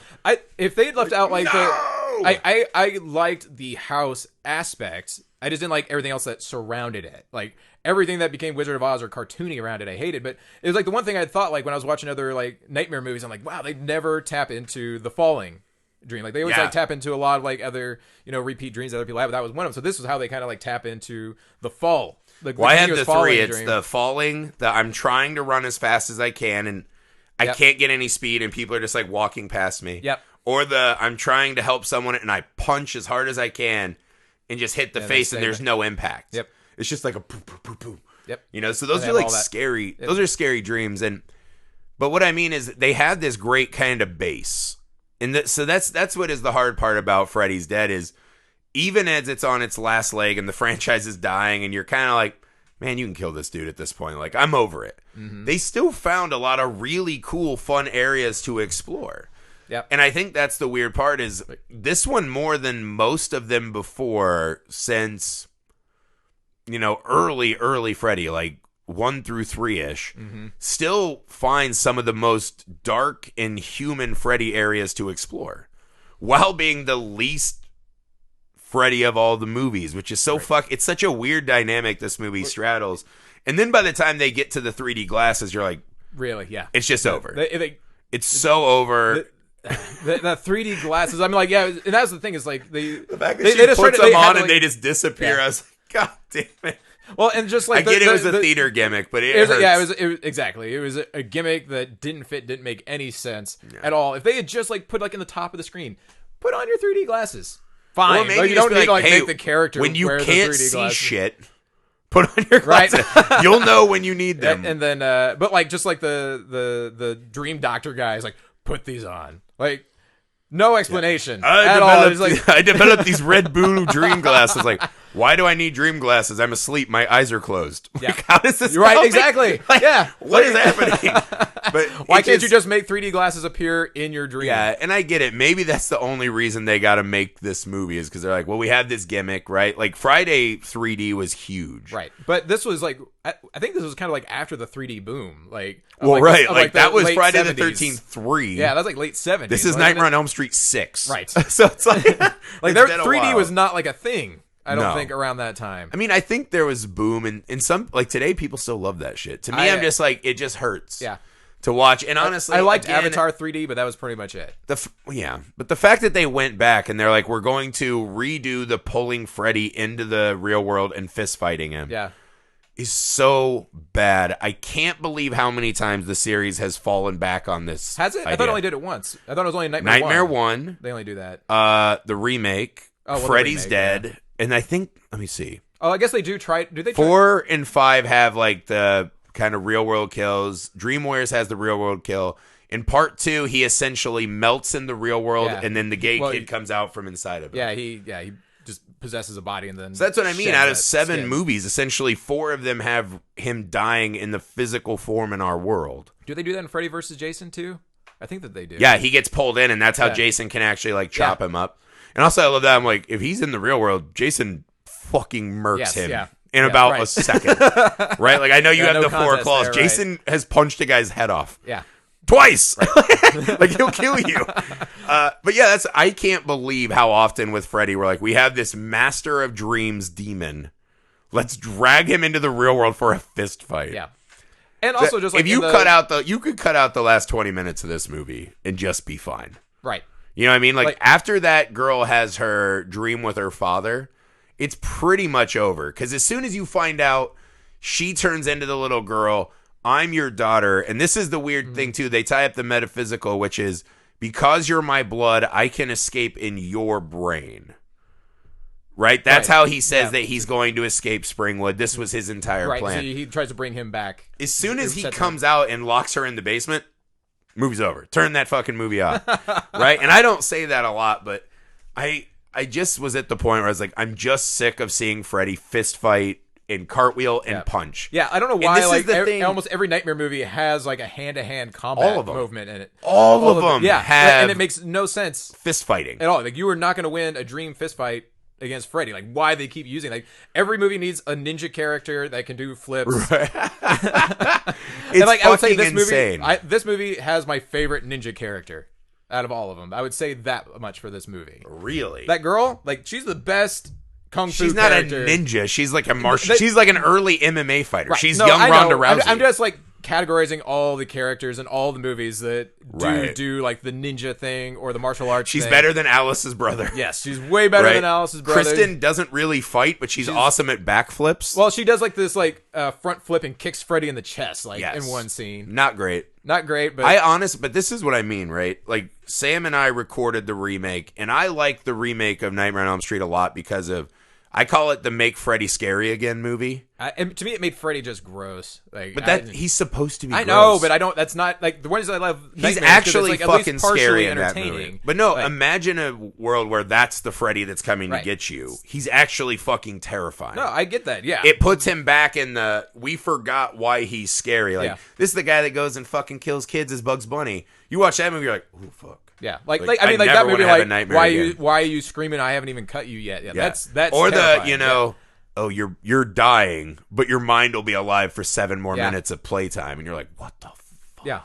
If they'd left out like I liked the house aspect. I just didn't like everything else that surrounded it. Like, everything that became Wizard of Oz or cartoony around it, I hated. But it was like the one thing I thought, like, when I was watching other like nightmare movies, I'm like, wow, they never tap into the falling dream. Like, they always like tap into a lot of like other, repeat dreams that other people have. But that was one of them. So this was how they kind of like tap into the fall. Like, I had the three. It's the falling, the I'm trying to run as fast as I can and I can't get any speed and people are just like walking past me. Yep. Or the I'm trying to help someone and I punch as hard as I can and just hit the face and there's no impact. Yep. It's just like a poo poo poo poo. Yep. So those are like scary. Those are scary dreams. But what I mean is they had this great kind of base. And so that's what is the hard part about Freddy's Dead is even as it's on its last leg and the franchise is dying and you're kind of like, man, you can kill this dude at this point. Like, I'm over it. Mm-hmm. They still found a lot of really cool, fun areas to explore. Yep. And I think that's the weird part is this one more than most of them before since, early Freddy, like 1 through 3-ish, still finds some of the most dark and human Freddy areas to explore while being the least Freddy of all the movies, which is so it's such a weird dynamic this movie straddles. And then by the time they get to the 3D glasses, you're like, really? Yeah. It's just over. It's so over. the 3D glasses. I'm like, yeah, and that's the thing is like the fact that she puts them on and they just disappear. I was like, God damn it. Well, and just like I get it was a theater gimmick, but it hurts. Yeah, it was exactly. It was a gimmick that didn't make any sense at all. If they had just like put like in the top of the screen, put on your 3D glasses. Fine. Maybe you don't need to like hey, make the character when you wear can't the 3D see glasses. shit. Put on your glasses. Right. You'll know when you need them. And then, but like just like the Dream Doctor guys, like put these on. Like no explanation at all. I developed these Red Bull dream glasses. Like, why do I need dream glasses? I'm asleep. My eyes are closed. Like, how does this? You're right. Exactly. Like, yeah. What is happening? But why can't you just make 3D glasses appear in your dream? Yeah, and I get it. Maybe that's the only reason they got to make this movie is because they're like, well, we have this gimmick, right? Like Friday 3D was huge, right? But this was like, I think this was kind of like after the 3D boom, like. Well, like, right, like that was Friday 70s. the 13th 3. Yeah, that's like late 70s. This is Nightmare on Elm Street 6. Right. So it's like, like there, 3D was not like a thing. I don't think around that time. I mean, I think there was boom, and in some like today, people still love that shit. To me, I'm just like, it just hurts. Yeah. To watch, and honestly, I liked Avatar 3D, but that was pretty much it. But the fact that they went back and they're like, we're going to redo the pulling Freddy into the real world and fist fighting him. Yeah. Is so bad. I can't believe how many times the series has fallen back on this. Has it? Idea. I thought it only did it once. I thought it was only Nightmare 1. They only do that. The remake. Freddy's Dead. Yeah. And I think, let me see. Oh, I guess they do try. Do they? 4 and 5 have like the kind of real world kills. Dream Warriors has the real world kill. In part 2, he essentially melts in the real world, and then the gay kid comes out from inside of him. Yeah, he just possesses a body and then. So that's what I mean. Out of 7 movies, essentially 4 of them have him dying in the physical form in our world. Do they do that in Freddy vs. Jason too? I think that they do. Yeah, he gets pulled in, and that's how Jason can actually like chop him up. And also, I love that. I'm like, if he's in the real world, Jason fucking murks him. Yeah. In about a second, right? Like I know you have no the 4 claws. There, Jason has punched a guy's head off. Yeah, twice. Right. Like he'll kill you. But yeah, I can't believe how often with Freddy we're like, we have this master of dreams demon. Let's drag him into the real world for a fist fight. Yeah, and also just like if you you could cut out the last 20 minutes of this movie and just be fine. Right. You know what I mean? Like after that girl has her dream with her father. It's pretty much over because as soon as you find out she turns into the little girl, I'm your daughter. And this is the weird thing, too. They tie up the metaphysical, which is because you're my blood, I can escape in your brain. Right? That's how he says that he's going to escape Springwood. This was his entire plan. So he tries to bring him back. As soon as he comes out and locks her in the basement, movie's over. Turn that fucking movie off. Right? And I don't say that a lot, but I just was at the point where I was like, I'm just sick of seeing Freddy fist fight and cartwheel and punch. Yeah, I don't know why. Like almost every Nightmare movie has like a hand-to-hand combat movement in it. All of them, have and it makes no sense fist fighting at all. Like you are not going to win a dream fist fight against Freddy. Like why they keep using like every movie needs a ninja character that can do flips. Right. And like I would say this movie has my favorite ninja character. Out of all of them, I would say that much for this movie. Really? That girl, like, she's the best kung fu She's not character. A ninja. She's like a martial. She's like an early MMA fighter. Right. She's young Ronda Rousey. I'm just like categorizing all the characters in all the movies that do like the ninja thing or the martial arts She's thing. Better than Alice's brother. Yes, she's way better than Alice's brother. Kristen doesn't really fight, but she's awesome at backflips. Well, she does like this like front flip and kicks Freddy in the chest like in one scene. Not great. Not great, but but this is what I mean, right? Like Sam and I recorded the remake, and I like the remake of Nightmare on Elm Street a lot because of I call it the Make Freddy Scary Again movie. And to me, it made Freddy just gross. Like, but he's supposed to be. I know, but I don't. That's not like the ones that I love. He's actually like fucking scary in that entertaining. movie. But no, imagine a world where that's the Freddy that's coming to get you. He's actually fucking terrifying. No, I get that. Yeah, it puts him back in the. We forgot why he's scary. Like this is the guy that goes and fucking kills kids as Bugs Bunny. You watch that movie, you're like, oh fuck. Yeah, like I mean, like that movie. Like, why are you screaming? I haven't even cut you yet. Yeah, that's or terrifying. Oh, you're dying, but your mind will be alive for 7 more minutes of playtime, and you're like, what the fuck? Yeah,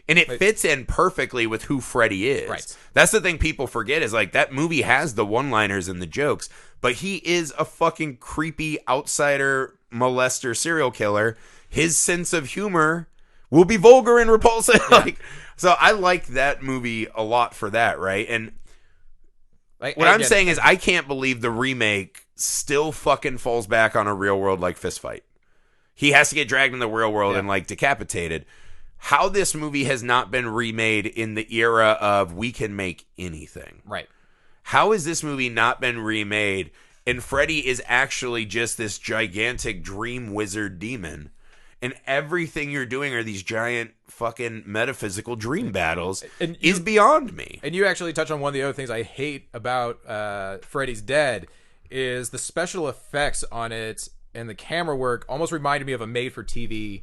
and it fits in perfectly with who Freddy is. Right. That's the thing people forget is like that movie has the one-liners and the jokes, but he is a fucking creepy outsider molester serial killer. His sense of humor. will be vulgar and repulsive. Like, so I like that movie a lot for that, right? And what I'm saying is I can't believe the remake still fucking falls back on a real world like fist fight. He has to get dragged in the real world and like decapitated. How this movie has not been remade in the era of we can make anything. Right. How has this movie not been remade and Freddy is actually just this gigantic dream wizard demon and everything you're doing are these giant fucking metaphysical dream battles is beyond me. And you actually touch on one of the other things I hate about Freddy's Dead is the special effects on it and the camera work almost reminded me of a made-for-TV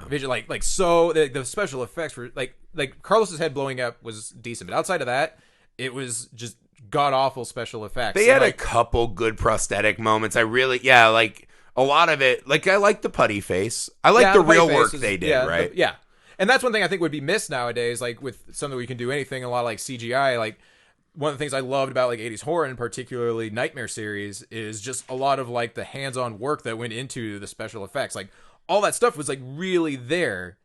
vision. Like so the special effects were like Carlos's head blowing up was decent, but outside of that, it was just god-awful special effects. They had a couple good prosthetic moments. I really, like a lot of it, like I like the putty face. I like the real work they did, right? And that's one thing I think would be missed nowadays, like with something where you can do anything, a lot of like CGI. Like one of the things I loved about like 80s horror and particularly Nightmare series is just a lot of like the hands-on work that went into the special effects. Like all that stuff was like really there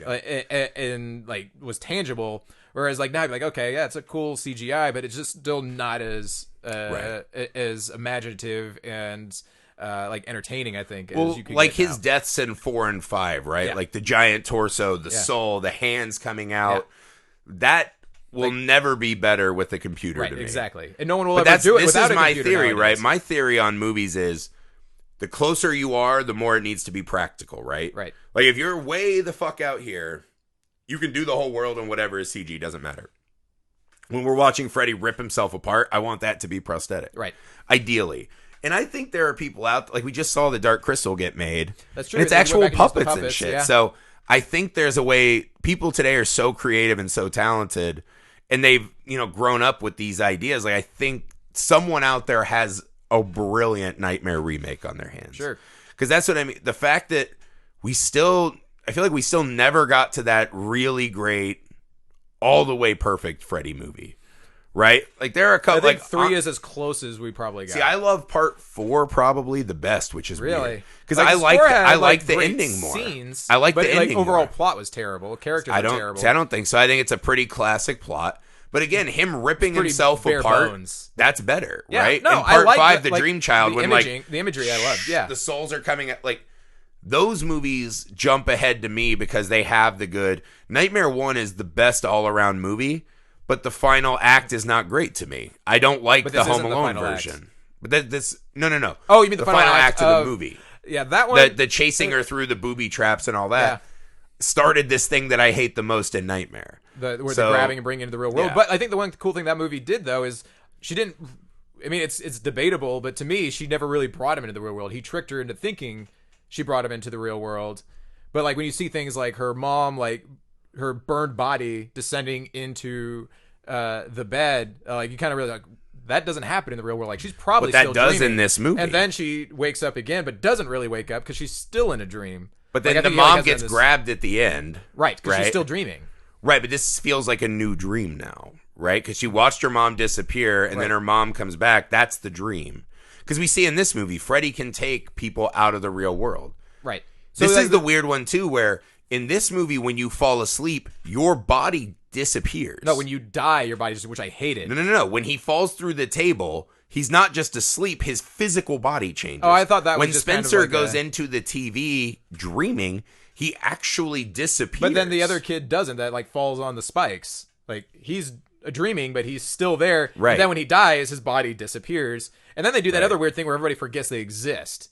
and like was tangible. Whereas like now you're like, okay, yeah, it's a cool CGI, but it's just still not as as imaginative and like entertaining, I think. As you could like get his now. deaths in 4 and 5, right? Like the giant torso, the soul, the hands coming out. That will never be better with a computer. Right, to me. Exactly. And no one will ever do it. This without is my theory, nowadays. right? My theory on movies is the closer you are, the more it needs to be practical, right? Right. Like if you're way the fuck out here, you can do the whole world and whatever is CG, doesn't matter. When we're watching Freddy rip himself apart, I want that to be prosthetic. Right. Ideally. And I think there are people out, like we just saw the Dark Crystal get made. That's true. And it's They actual went back and used the puppets and shit. yeah. So I think there's a way, people today are so creative and so talented, and they've, grown up with these ideas. Like I think someone out there has a brilliant Nightmare remake on their hands. Sure. Because that's what I mean. The fact that I feel like we still never got to that really great, all the way perfect Freddy movie. Right? Like there are a couple. I think 3 is as close as we probably got. See, I love part 4 probably the best, which is really because I like the great ending more. Scenes, I like but the ending. Overall more. plot was terrible. Characters were terrible. See, I don't think so. I think it's a pretty classic plot. But again, him ripping himself bare apart, bones. that's better, Yeah, right? no, in part I 5, the Dream Child, the when the imagery I loved. Yeah, the souls are coming at like. Those movies jump ahead to me because they have the good. Nightmare 1 is the best all-around movie, but the final act is not great to me. I don't like the Home Alone version. But this no. Oh, you mean the final act of the movie? Yeah, that one. The chasing her through the booby traps and all that started this thing that I hate the most in Nightmare. The grabbing and bringing into the real world. Yeah. But I think the one cool thing that movie did though is she didn't. I mean, it's debatable, but to me, she never really brought him into the real world. He tricked her into thinking she brought him into the real world. But like when you see things like her mom, like her burned body descending into the bed, like you kind of realize like that doesn't happen in the real world. Like she's probably But that still does dreaming. in this movie. And then she wakes up again, but doesn't really wake up because she's still in a dream. But then Like, I the think he, mom has gets this- grabbed at the end. right, because she's still dreaming. Right, but this feels like a new dream now, right? Because she watched her mom disappear, and then her mom comes back. That's the dream. Because we see in this movie, Freddy can take people out of the real world. Right. This is the weird one, too, where in this movie, when you fall asleep, your body disappears. No, when you die, your body just, which I hated. No. When he falls through the table, he's not just asleep. His physical body changes. Oh, I thought that was when just Spencer kind of like goes into the TV dreaming, he actually disappears. But then the other kid doesn't. That like falls on the spikes. Like he's dreaming, but he's still there. Right. And then when he dies, his body disappears. And then they do that other weird thing where everybody forgets they exist.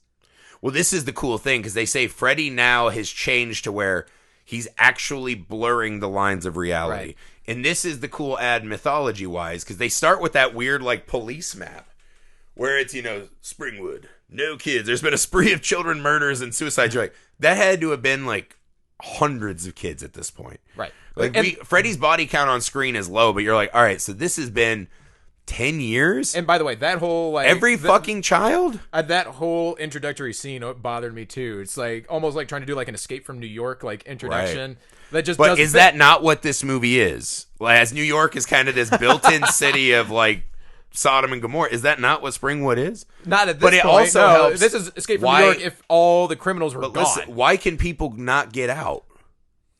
Well, this is the cool thing because they say Freddy now has changed to where he's actually blurring the lines of reality. Right. And this is the cool ad mythology-wise because they start with that weird like police map where it's, Springwood, no kids. There's been a spree of children murders and suicides. You're like, that had to have been like hundreds of kids at this point. Right. Like Freddy's body count on screen is low, but you're like, all right, so this has been 10 years? And by the way, that whole like every fucking child? That whole introductory scene bothered me too. It's like almost like trying to do like an Escape from New York like introduction. Right. That just But doesn't is fit. that not what this movie is? Like, as New York is kind of this built-in city of like Sodom and Gomorrah, is that not what Springwood is? Not at this But it point. also No, helps. This is Escape from Why- New York if all the criminals were But gone. listen, why can people not get out?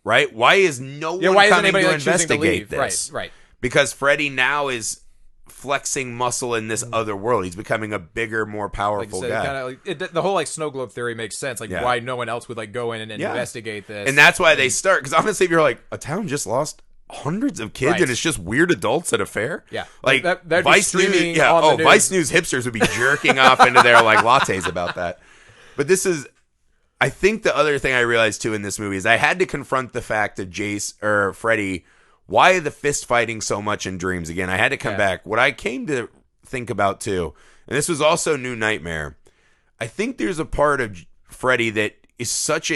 right? Why is no one why isn't coming anybody to like, choosing to investigate leave? this? Right. Because Freddy now is flexing muscle in this other world. He's becoming a bigger, more powerful Like you said, guy. the whole like snow globe theory makes sense. Like why no one else would like go in and investigate this, and that's why they start. Because honestly, if you're like, a town just lost hundreds of kids and it's just weird adults at a fair. Yeah, like that'd Vice be News. on the news. Vice News hipsters would be jerking off into their like lattes about that. But this is, I think the other thing I realized too in this movie is I had to confront the fact of Freddy. Why the fist fighting so much in dreams again? I had to come back. What I came to think about too, and this was also New Nightmare. I think there's a part of Freddy that is such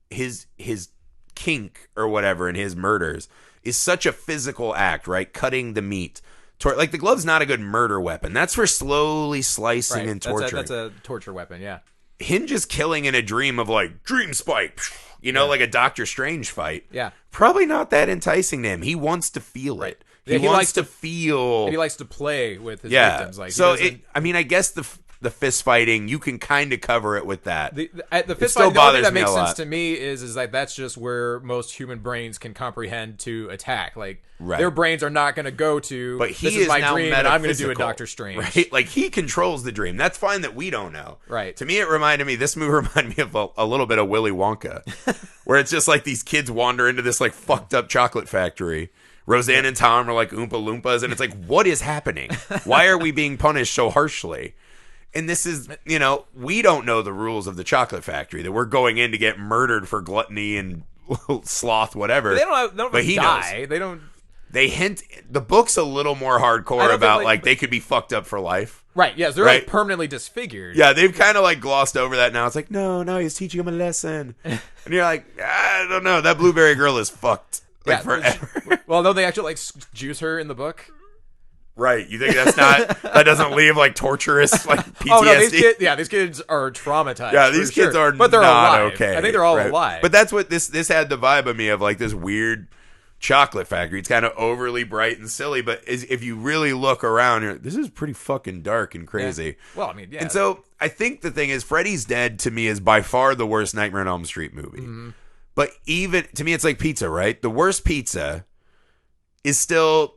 his kink or whatever in his murders is such a physical act, right? Cutting the meat. Like the glove's not a good murder weapon. That's for slowly slicing and torturing. That's a torture weapon, yeah. Him just killing in a dream of like dream spike, like a Doctor Strange fight. Yeah. Probably not that enticing to him. He wants to feel it. He wants to feel. And he likes to play with his victims. Like so, I guess the fist fighting, you can kind of cover it with that. The fist fighting, the only thing that makes sense to me is like that's just where most human brains can comprehend to attack. Like their brains are not going to go to. But he this is my now dream, and I'm going to do a Doctor Strange. Right? Like he controls the dream. That's fine that we don't know. Right. To me, this movie reminded me of a little bit of Willy Wonka, where it's just like these kids wander into this like fucked up chocolate factory. Roseanne and Tom are like Oompa Loompas, and it's like, what is happening? Why are we being punished so harshly? And this is, we don't know the rules of the chocolate factory, that we're going in to get murdered for gluttony and sloth, whatever. They don't but he die. knows. They don't. They hint, the book's a little more hardcore about like they could be fucked up for life. Right, yes, they're like permanently disfigured. Yeah, they've kind of like glossed over that now. It's like, no, he's teaching him a lesson. And you're like, I don't know, that blueberry girl is fucked. Like forever. Well, no, they actually like juice her in the book. Right. You think that doesn't leave like torturous like PTSD? Oh no, these kids are traumatized. Yeah, these kids are but they're not alive. okay. I think they're all alive. But that's what this had the vibe of me of like this weird chocolate factory. It's kind of overly bright and silly, but if you really look around, you're like, this is pretty fucking dark and crazy. Yeah. Well, I mean, yeah. And so I think the thing is, Freddy's Dead to me is by far the worst Nightmare on Elm Street movie. Mm-hmm. But even to me, it's like pizza, right? The worst pizza is still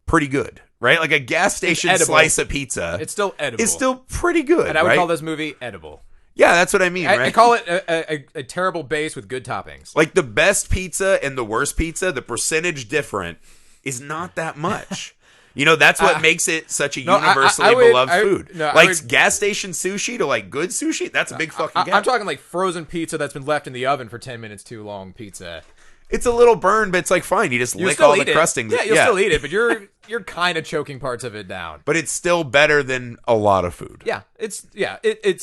pretty good, right? Like a gas station slice of pizza. It's still edible. It's still pretty good. And I would call this movie edible. Yeah, that's what I mean, right? I call it a terrible base with good toppings. Like the best pizza and the worst pizza, the percentage different is not that much. That's what makes it such a universally beloved food. Gas station sushi to like good sushi, that's a big fucking gap. I'm talking like frozen pizza that's been left in the oven for 10 minutes too long pizza. It's a little burned, but it's like fine. You just lick all the crustings. Yeah, you'll still eat it, but you're kind of choking parts of it down. But it's still better than a lot of food. Yeah, it's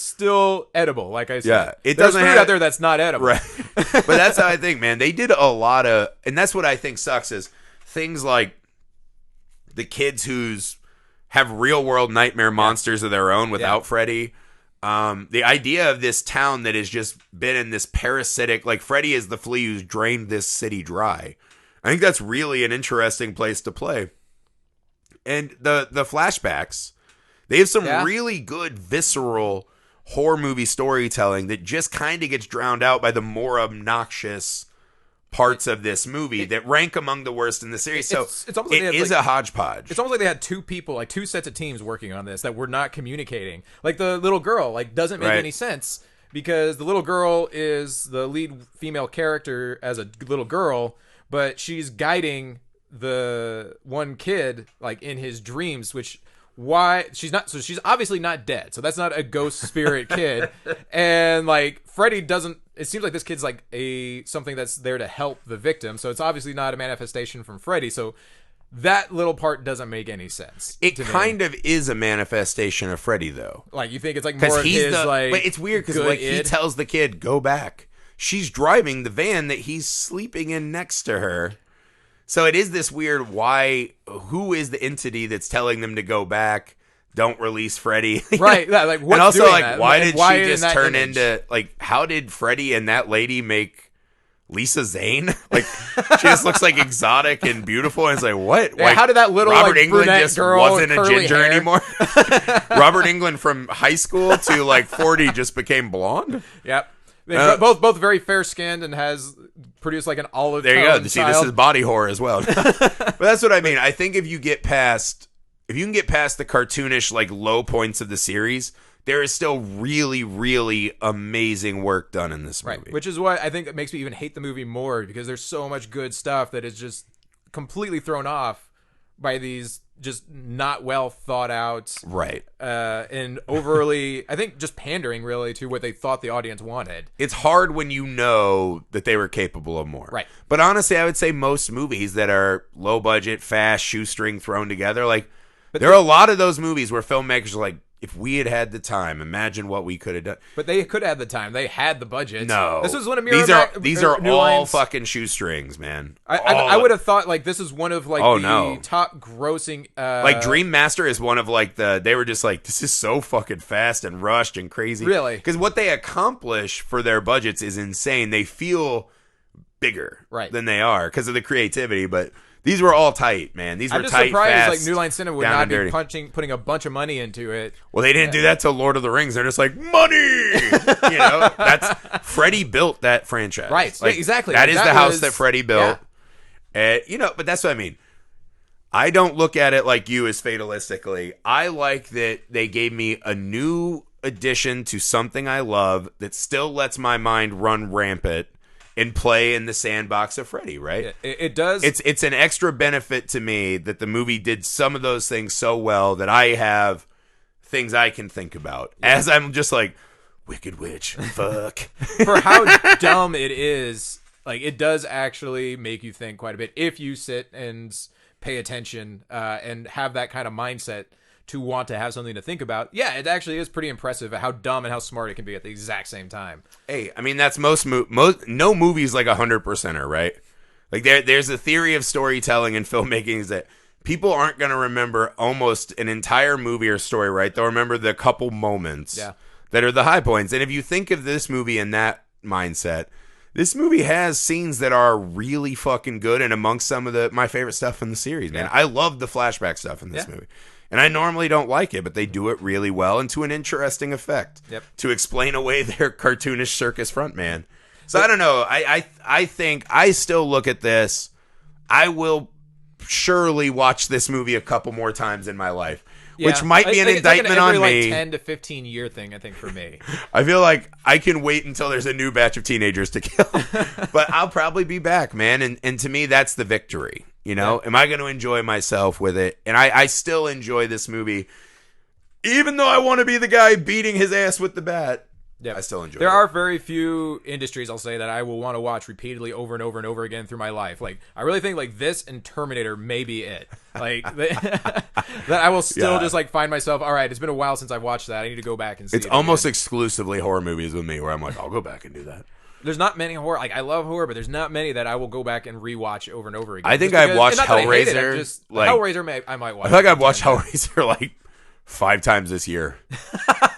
still edible. Like I said, There's food out there that's not edible. Right. But that's how I think, man. They did a lot of, and that's what I think sucks is things like the kids who's have real world nightmare monsters of their own without Freddy. The idea of this town that has just been in this parasitic, like Freddy is the flea who's drained this city dry. I think that's really an interesting place to play. And the flashbacks, they have some really good visceral horror movie storytelling that just kind of gets drowned out by the more obnoxious parts of this movie that rank among the worst in the series. So it's almost like it is a hodgepodge. It's almost like they had two people, like two sets of teams working on this that were not communicating. Like the little girl, like doesn't make any sense because the little girl is the lead female character as a little girl, but she's guiding the one kid like in his dreams, which she's obviously not dead, so that's not a ghost spirit kid. And like Freddy doesn't, it seems like this kid's like something that's there to help the victim, so it's obviously not a manifestation from Freddy. So that little part doesn't make any sense. It kind of is a manifestation of Freddy, though. Like you think it's like more of his like, but it's weird because like he tells the kid go back. She's driving the van that he's sleeping in next to her. So it is this weird who is the entity that's telling them to go back, don't release Freddy? Right. Like what's and also doing like that? why did she in just turn into like how did Freddy and that lady make Lisa Zane? Like she just looks like exotic and beautiful and it's like what? Yeah, like, how did that little Robert like, Englund just girl wasn't a curly ginger hair anymore? Robert Englund from high school to like 40 just became blonde? Yep. Both very fair skinned and has produce like an olive. There you go. tone See, child. this is body horror as well. But that's what I mean. I think if you can get past the cartoonish like low points of the series, there is still really, really amazing work done in this movie. Right, which is why I think it makes me even hate the movie more, because there's so much good stuff that is just completely thrown off by these just not well thought out, right, and overly, I think, just pandering really to what they thought the audience wanted. It's hard when you know that they were capable of more. Right. But honestly, I would say most movies that are low budget, fast, shoestring thrown together, like there are a lot of those movies where filmmakers are like, if we had had the time, imagine what we could have done. But they could have the time. They had the budget. No, this was one of these are New all Line's, fucking shoestrings, man. I would have thought like this is one of like top grossing. Like Dream Master is one of like they were just like, this is so fucking fast and rushed and crazy. Really, because what they accomplish for their budgets is insane. They feel bigger than they are because of the creativity, but. These were all tight, man. These were tight, fast. I'm just surprised like New Line Cinema would not be putting a bunch of money into it. Well, they didn't do that till Lord of the Rings. They're just like, money! That's Freddy built that franchise. Right, like, exactly. That is the house that Freddy built. Yeah. But that's what I mean. I don't look at it like you as fatalistically. I like that they gave me a new addition to something I love that still lets my mind run rampant and play in the sandbox of Freddy, right? It does. It's an extra benefit to me that the movie did some of those things so well that I have things I can think about. As I'm just like, Wicked Witch, fuck. For how dumb it is, like it does actually make you think quite a bit if you sit and pay attention and have that kind of mindset to want to have something to think about. Yeah, it actually is pretty impressive at how dumb and how smart it can be at the exact same time. Hey, I mean, that's most no movie's like 100%er, right? Like there's a theory of storytelling and filmmaking is that people aren't going to remember almost an entire movie or story, right? They'll remember the couple moments that are the high points. And if you think of this movie in that mindset, this movie has scenes that are really fucking good and amongst some of my favorite stuff in the series, man. I love the flashback stuff in this movie. And I normally don't like it, but they do it really well and to an interesting effect to explain away their cartoonish circus frontman. So I don't know. I think I still look at this. I will surely watch this movie a couple more times in my life, which might be an indictment on me. Like 10 to 15 year thing, I think, for me. I feel like I can wait until there's a new batch of teenagers to kill, but I'll probably be back, man. And to me, that's the victory. Am I going to enjoy myself with it? And I still enjoy this movie, even though I want to be the guy beating his ass with the bat. I still enjoy it. There are very few industries, I'll say, that I will want to watch repeatedly over and over and over again through my life. Like, I really think like this and Terminator may be it. Like that I will still just like find myself, all right, it's been a while since I've watched that. I need to go back and see it. It's almost exclusively horror movies with me where I'm like, I'll go back and do that. There's not many horror. Like I love horror, but there's not many that I will go back and rewatch over and over again. I think I've watched Hellraiser. Hellraiser, I might watch. I feel like I've watched Hellraiser like 5 times this year.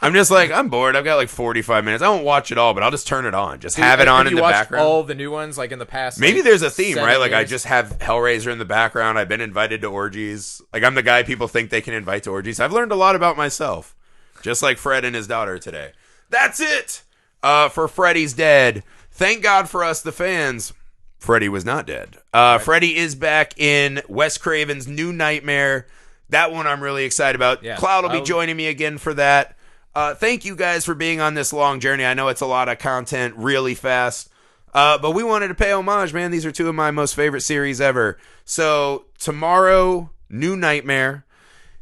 I'm just like, I'm bored. I've got like 45 minutes. I won't watch it all, but I'll just turn it on. Just have it on in the background. All the new ones, like in the past. Maybe like, there's a theme, right? Like years. I just have Hellraiser in the background. I've been invited to orgies. Like I'm the guy people think they can invite to orgies. I've learned a lot about myself, just like Fred and his daughter today. That's it for Freddy's Dead. Thank God for us, the fans. Freddy was not dead. Freddy is back in Wes Craven's New Nightmare. That one I'm really excited about. Yeah, Cloud will be joining me again for that. Thank you guys for being on this long journey. I know it's a lot of content really fast. But we wanted to pay homage, man. These are 2 of my most favorite series ever. So tomorrow, New Nightmare.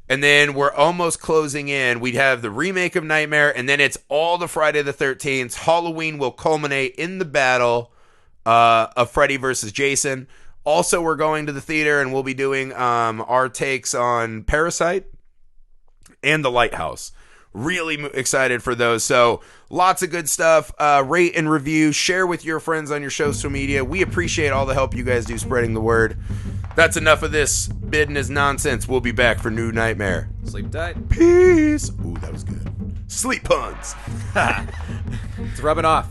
And then we're almost closing in. We'd have the remake of Nightmare. And then it's all the Friday the 13th. Halloween will culminate in the battle of Freddy versus Jason. Also, we're going to the theater and we'll be doing our takes on Parasite and The Lighthouse. Really excited for those. So lots of good stuff. Rate and review. Share with your friends on your social media. We appreciate all the help you guys do spreading the word. That's enough of this business nonsense. We'll be back for New Nightmare. Sleep tight. Peace. Ooh, that was good. Sleep puns. It's rubbing off.